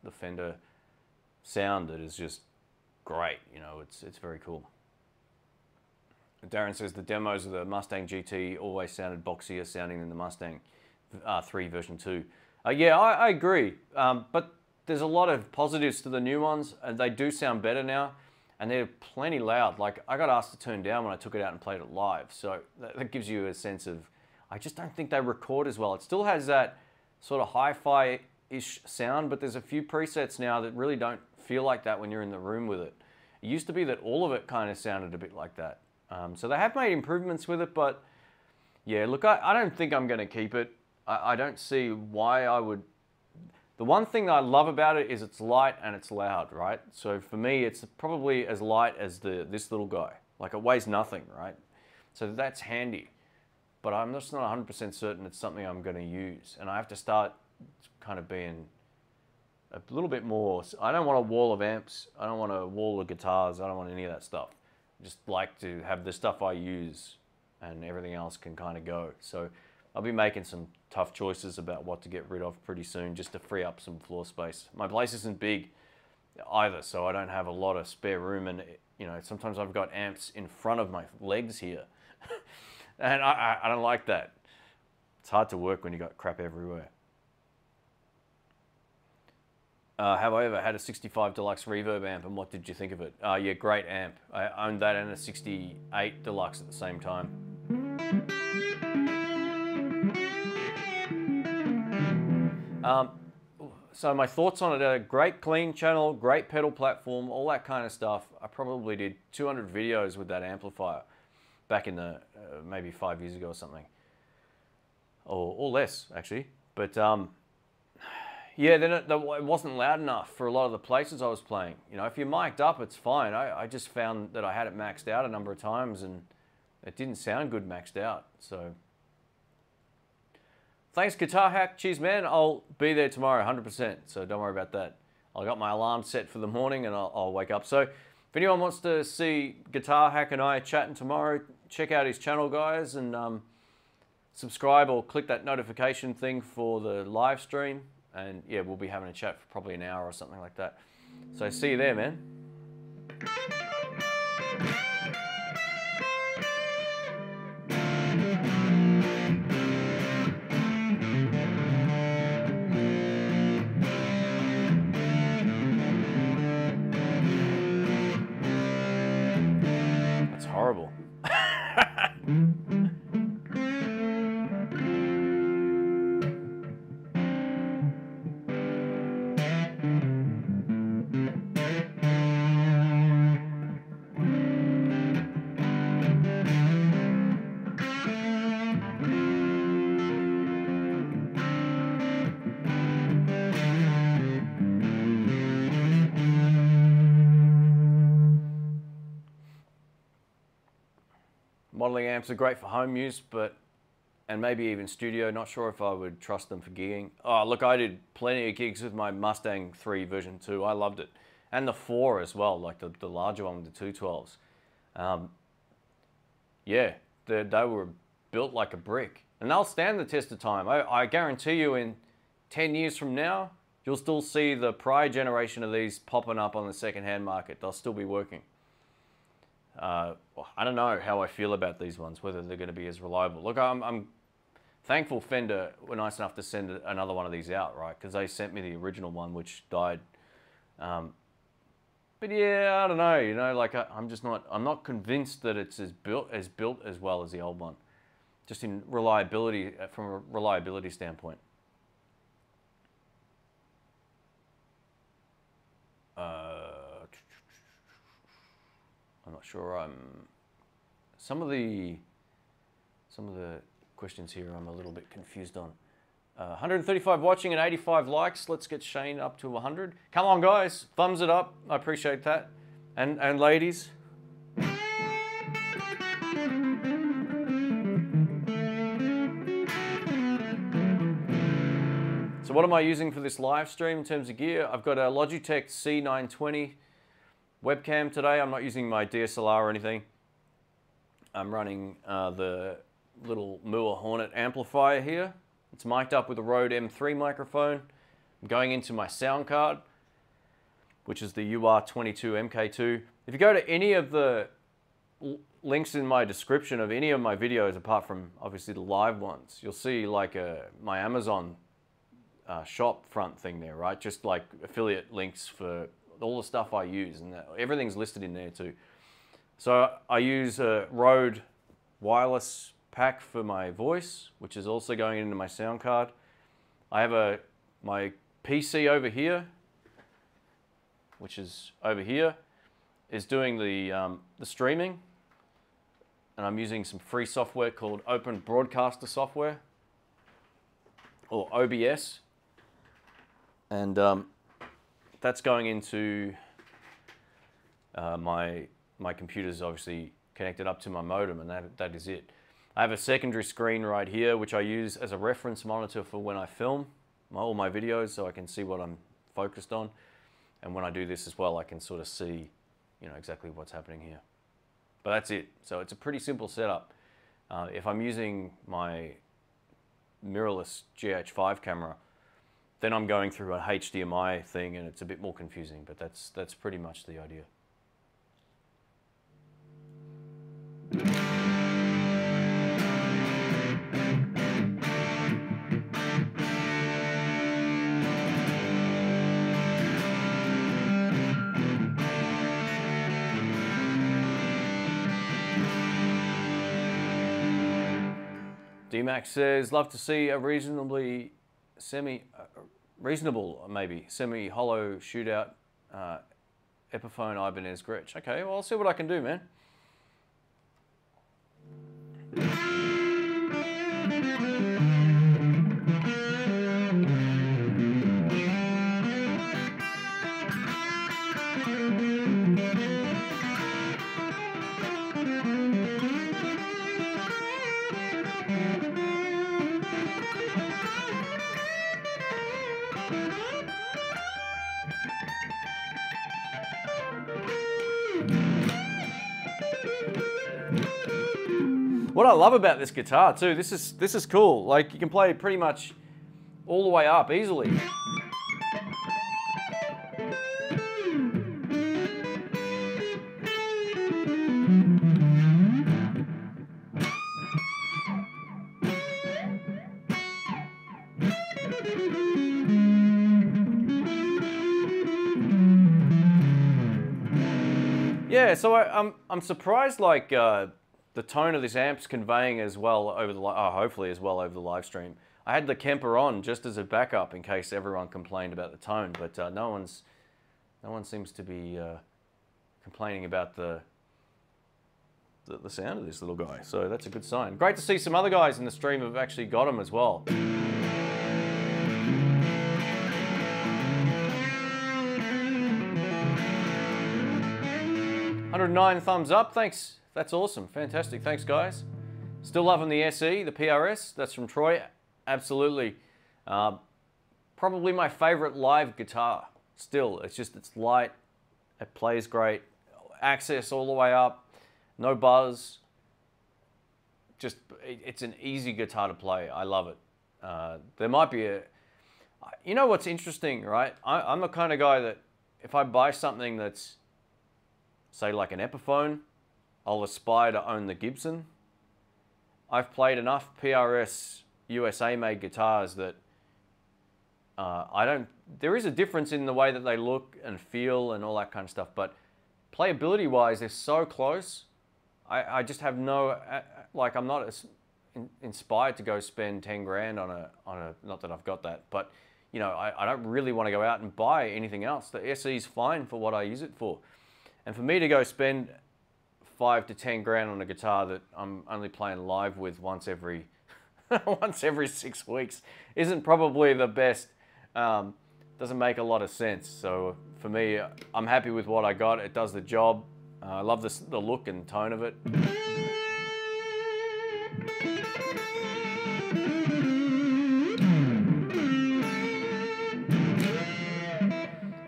the Fender sound that is just great. You know, it's very cool. Darren says the demos of the Mustang GT always sounded boxier sounding than the Mustang 3 version 2. Yeah, I agree. But there's a lot of positives to the new ones, and they do sound better now, and they're plenty loud. Like, I got asked to turn down when I took it out and played it live, so that gives you a sense of, I just don't think they record as well. It still has that sort of hi-fi-ish sound, but there's a few presets now that really don't feel like that when you're in the room with it. It used to be that all of it kind of sounded a bit like that. So they have made improvements with it, but yeah, look, I don't think I'm going to keep it. I don't see why I would. The one thing that I love about it is it's light and it's loud, right? So for me, it's probably as light as this little guy. Like, it weighs nothing, right? So that's handy. But I'm just not 100% certain it's something I'm going to use. And I have to start kind of being a little bit more. I don't want a wall of amps. I don't want a wall of guitars. I don't want any of that stuff. I just like to have the stuff I use and everything else can kind of go. So I'll be making some tough choices about what to get rid of pretty soon just to free up some floor space. My place isn't big either, so I don't have a lot of spare room, and you know, sometimes I've got amps in front of my legs here. And I don't like that. It's hard to work when you got crap everywhere. Have I ever had a 65 Deluxe Reverb amp, and what did you think of it? Yeah, great amp. I owned that and a 68 Deluxe at the same time. So my thoughts on it are great clean channel, great pedal platform, all that kind of stuff. I probably did 200 videos with that amplifier back in the, maybe 5 years ago or something. Or less, actually. But yeah, then it wasn't loud enough for a lot of the places I was playing. You know, if you're mic'd up, it's fine. I just found that I had it maxed out a number of times and it didn't sound good maxed out, so. Thanks, Guitar Hack. Cheers, man. I'll be there tomorrow, 100%, so don't worry about that. I got my alarm set for the morning and I'll wake up. So if anyone wants to see Guitar Hack and I chatting tomorrow, check out his channel, guys, and subscribe or click that notification thing for the live stream. And yeah, we'll be having a chat for probably an hour or something like that. So see you there, man. That's horrible. Modeling amps are great for home use, and maybe even studio. Not sure if I would trust them for gigging. Oh, look, I did plenty of gigs with my Mustang 3 version 2. I loved it. And the 4 as well, like the larger one with the 212s. Yeah, they were built like a brick. And they'll stand the test of time. I guarantee you in 10 years from now, you'll still see the prior generation of these popping up on the second-hand market. They'll still be working. I don't know how I feel about these ones, whether they're going to be as reliable. Look, I'm thankful Fender were nice enough to send another one of these out, right? Because they sent me the original one, which died. But yeah, I don't know. You know, like I'm not convinced that it's built as well as the old one, just in reliability, from a reliability standpoint. I'm not sure. Some of the questions here I'm a little bit confused on. 135 watching and 85 likes. Let's get Shane up to 100. Come on, guys, thumbs it up. I appreciate that, and ladies. So what am I using for this live stream in terms of gear? I've got a Logitech C920 webcam today. I'm not using my DSLR or anything. I'm running the little Moore Hornet amplifier here. It's mic'd up with a Rode M3 microphone. I'm going into my sound card, which is the UR22 MK2. If you go to any of the links in my description of any of my videos, apart from obviously the live ones, you'll see like my Amazon shop front thing there, right? Just like affiliate links for all the stuff I use, and everything's listed in there too. So I use a Rode wireless pack for my voice, which is also going into my sound card. I have my PC over here, which is over here, is doing the streaming, and I'm using some free software called Open Broadcaster software, or OBS, and that's going into my computer's obviously connected up to my modem, and that is it. I have a secondary screen right here, which I use as a reference monitor for when I film all my videos, so I can see what I'm focused on. And when I do this as well, I can sort of see, you know, exactly what's happening here. But that's it. So it's a pretty simple setup. If I'm using my mirrorless GH5 camera, then I'm going through a HDMI thing, and it's a bit more confusing, but that's pretty much the idea. DMAX says, love to see a reasonable, maybe, semi-hollow shootout Epiphone Ibanez Gretsch. Okay, well, I'll see what I can do, man. What I love about this guitar too, this is cool. Like, you can play pretty much all the way up easily. Yeah, so I'm surprised, like, the tone of this amp's conveying as well over the, hopefully as well over the live stream. I had the Kemper on just as a backup in case everyone complained about the tone, but no one seems to be complaining about the sound of this little guy. So that's a good sign. Great to see some other guys in the stream have actually got them as well. 109 thumbs up, thanks. That's awesome, fantastic, thanks guys. Still loving the SE, the PRS, that's from Troy, absolutely. Probably my favorite live guitar, still. It's light, it plays great, access all the way up, no buzz. Just, it's an easy guitar to play, I love it. There might be you know what's interesting, right? I'm the kind of guy that if I buy something that's, say like an Epiphone, I'll aspire to own the Gibson. I've played enough PRS USA made guitars that there is a difference in the way that they look and feel and all that kind of stuff, but playability wise, they're so close. I just have no, like, I'm not as inspired to go spend 10 grand on a, not that I've got that, but you know, I don't really want to go out and buy anything else. The SE is fine for what I use it for. And for me to go spend 5 to 10 grand on a guitar that I'm only playing live with once every 6 weeks isn't probably the best. Doesn't make a lot of sense. So for me, I'm happy with what I got. It does the job. I love the look and tone of it.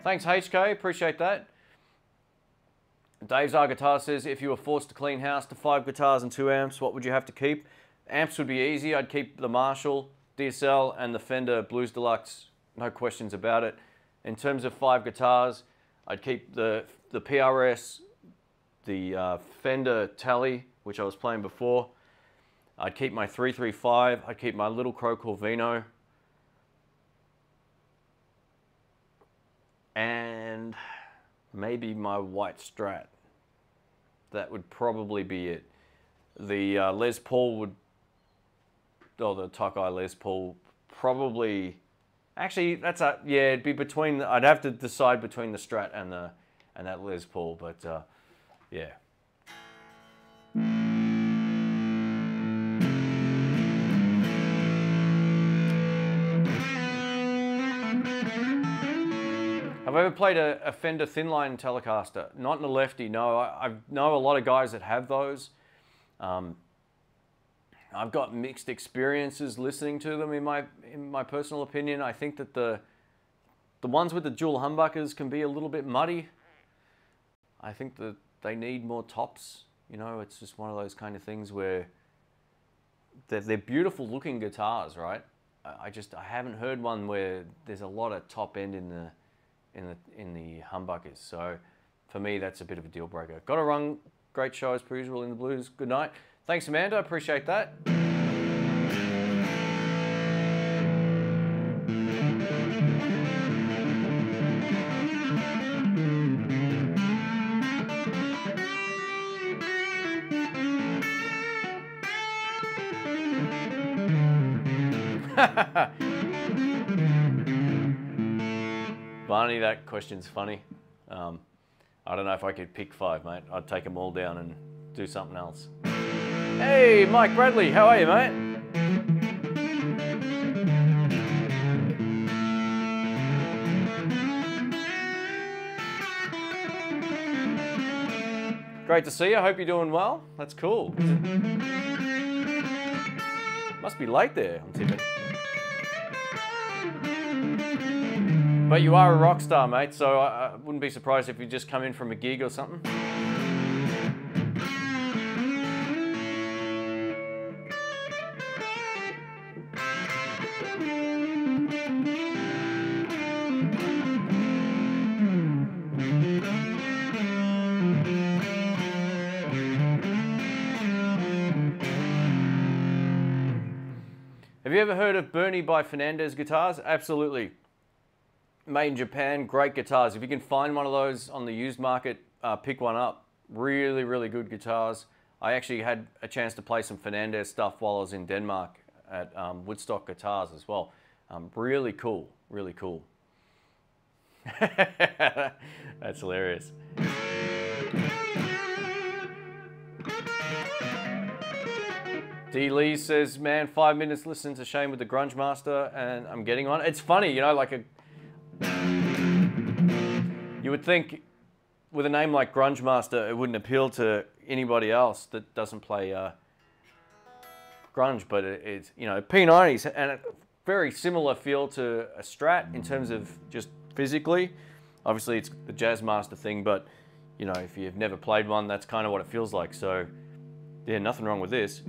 Thanks HK, appreciate that. Dave's Our Guitar says, if you were forced to clean house to 5 guitars and 2 amps, what would you have to keep? Amps would be easy. I'd keep the Marshall DSL and the Fender Blues Deluxe, no questions about it. In terms of 5 guitars, I'd keep the PRS, the Fender Tele, which I was playing before. I'd keep my 335. I'd keep my Little Crow Corvino. And maybe my white Strat. That would probably be it. The Les Paul would, or the Tokai Les Paul, probably, actually that's a, yeah, it'd be between, I'd have to decide between the Strat and that Les Paul, but yeah. Have I ever played a Fender Thinline Telecaster? Not in a lefty, no. I know a lot of guys that have those. I've got mixed experiences listening to them in my personal opinion. I think that the ones with the dual humbuckers can be a little bit muddy. I think that they need more tops. You know, it's just one of those kind of things where they're beautiful looking guitars, right? I haven't heard one where there's a lot of top end in the humbuckers. So for me, that's a bit of a deal breaker. Got to run. Great show as per usual in the blues. Good night. Thanks, Amanda. Appreciate that. Barney, that question's funny. I don't know if I could pick 5, mate. I'd take them all down and do something else. Hey, Mike Bradley, how are you, mate? Great to see you. I hope you're doing well. That's cool. Must be late there, I'm tipping. But you are a rock star, mate, so I wouldn't be surprised if you just come in from a gig or something. Have you ever heard of Bernie by Fernandez guitars? Absolutely. Made in Japan, great guitars. If you can find one of those on the used market, pick one up. Really, really good guitars. I actually had a chance to play some Fernandez stuff while I was in Denmark at Woodstock Guitars as well. Really cool, really cool. That's hilarious. D. Lee says, man, 5 minutes listening to Shane with the Grunge Master and I'm getting on. It's funny, you know, like you would think with a name like Grunge Master, it wouldn't appeal to anybody else that doesn't play grunge, but it's, you know, P90s and a very similar feel to a Strat in terms of just physically. Obviously, it's the Jazz Master thing, but, you know, if you've never played one, that's kind of what it feels like. So, yeah, nothing wrong with this.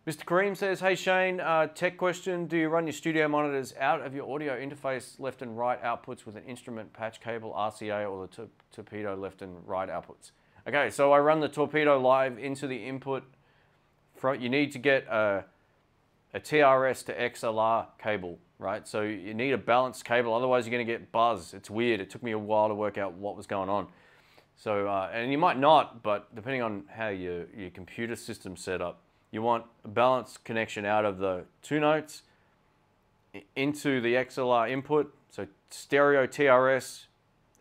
Mr. Kareem says, hey Shane, tech question, do you run your studio monitors out of your audio interface left and right outputs with an instrument patch cable, RCA, or the torpedo left and right outputs? Okay, so I run the torpedo live into the input. You need to get a TRS to XLR cable, right? So you need a balanced cable, otherwise you're gonna get buzz. It's weird, it took me a while to work out what was going on. So, and you might not, but depending on how your computer system's set up, you want a balanced connection out of the 2 notes into the XLR input. So stereo TRS,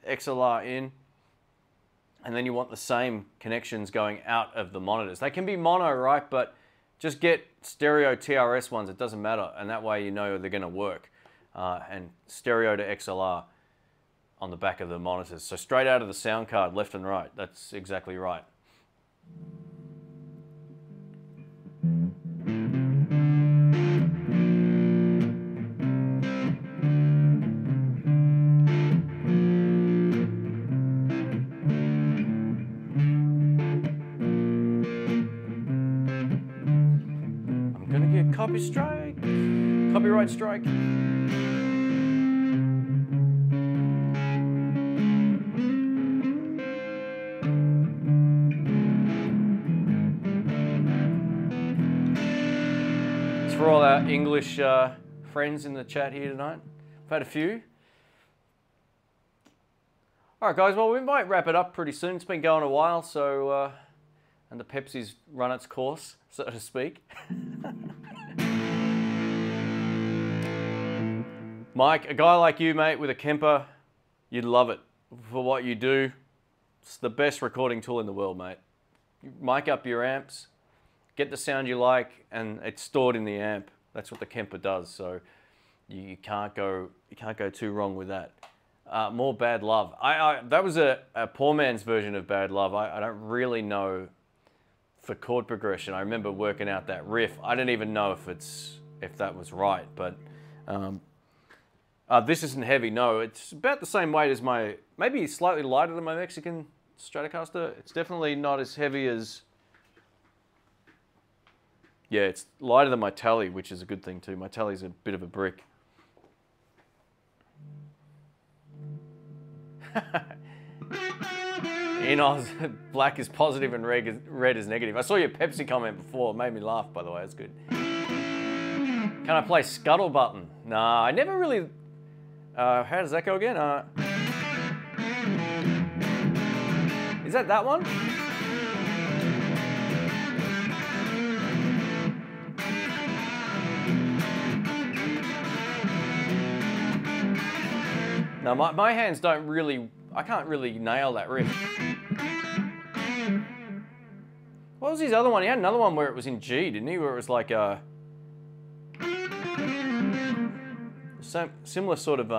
XLR in, and then you want the same connections going out of the monitors. They can be mono, right? But just get stereo TRS ones, it doesn't matter. And that way you know they're gonna work. And stereo to XLR on the back of the monitors. So straight out of the sound card, left and right. That's exactly right. Copyright strike. It's for all our English friends in the chat here tonight. I've had a few. All right, guys, well, we might wrap it up pretty soon. It's been going a while, so, and the Pepsi's run its course, so to speak. Mike, a guy like you, mate, with a Kemper, you'd love it for what you do. It's the best recording tool in the world, mate. You mic up your amps, get the sound you like, and it's stored in the amp. That's what the Kemper does, so you can't go too wrong with that. More Bad Love. That was a poor man's version of Bad Love. I don't really know for chord progression. I remember working out that riff. I don't even know if that was right, but this isn't heavy. No, it's about the same weight as my, maybe slightly lighter than my Mexican Stratocaster. It's definitely not as heavy as, yeah, it's lighter than my Tele, which is a good thing too. My Tele's a bit of a brick. In Oz, black is positive and red is negative. I saw your Pepsi comment before. It made me laugh, by the way. That's good. Can I play Scuttle Button? Nah, I never really... how does that go again? Is that one? No, my hands don't really... I can't really nail that riff. What was his other one? He had another one where it was in G, didn't he? Where it was like a... similar sort of...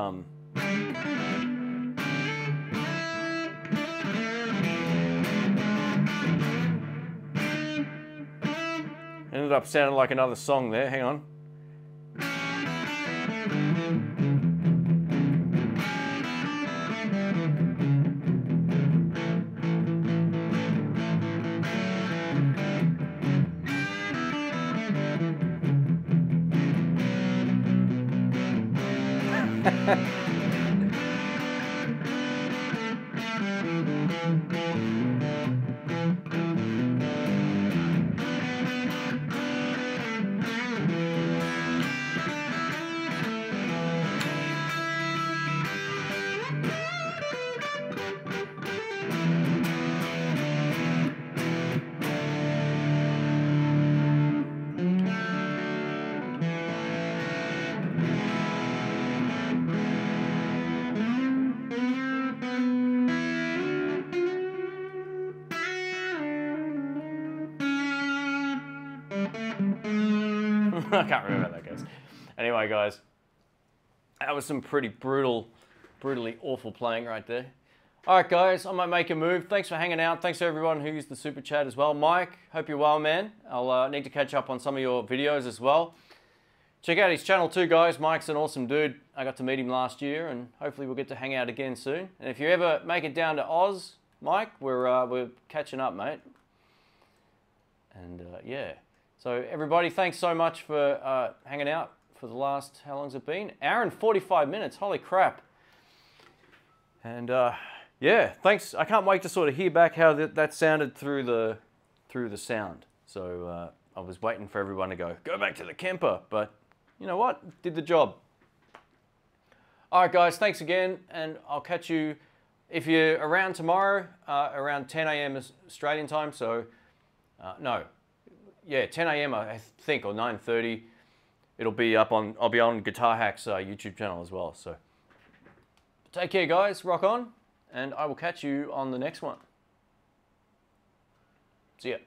Ended up sounding like another song there. Hang on. I can't remember how that goes. Anyway, guys, that was some pretty brutally awful playing right there. All right, guys, I might make a move. Thanks for hanging out. Thanks to everyone who used the super chat as well. Mike, hope you're well, man. I'll need to catch up on some of your videos as well. Check out his channel too, guys. Mike's an awesome dude. I got to meet him last year, and hopefully we'll get to hang out again soon. And if you ever make it down to Oz, Mike, we're catching up, mate. And yeah. So everybody, thanks so much for hanging out for the last, how long's it been? Hour and 45 minutes, holy crap. And yeah, thanks. I can't wait to sort of hear back how that sounded through the sound. So I was waiting for everyone to go back to the Kemper, but you know what? Did the job. All right, guys, thanks again, and I'll catch you if you're around tomorrow, around 10 a.m. Australian time. So no. Yeah, 10 a.m. I think, or 9:30. It'll be up on. I'll be on Guitar Hack's YouTube channel as well. So take care, guys. Rock on, and I will catch you on the next one. See ya.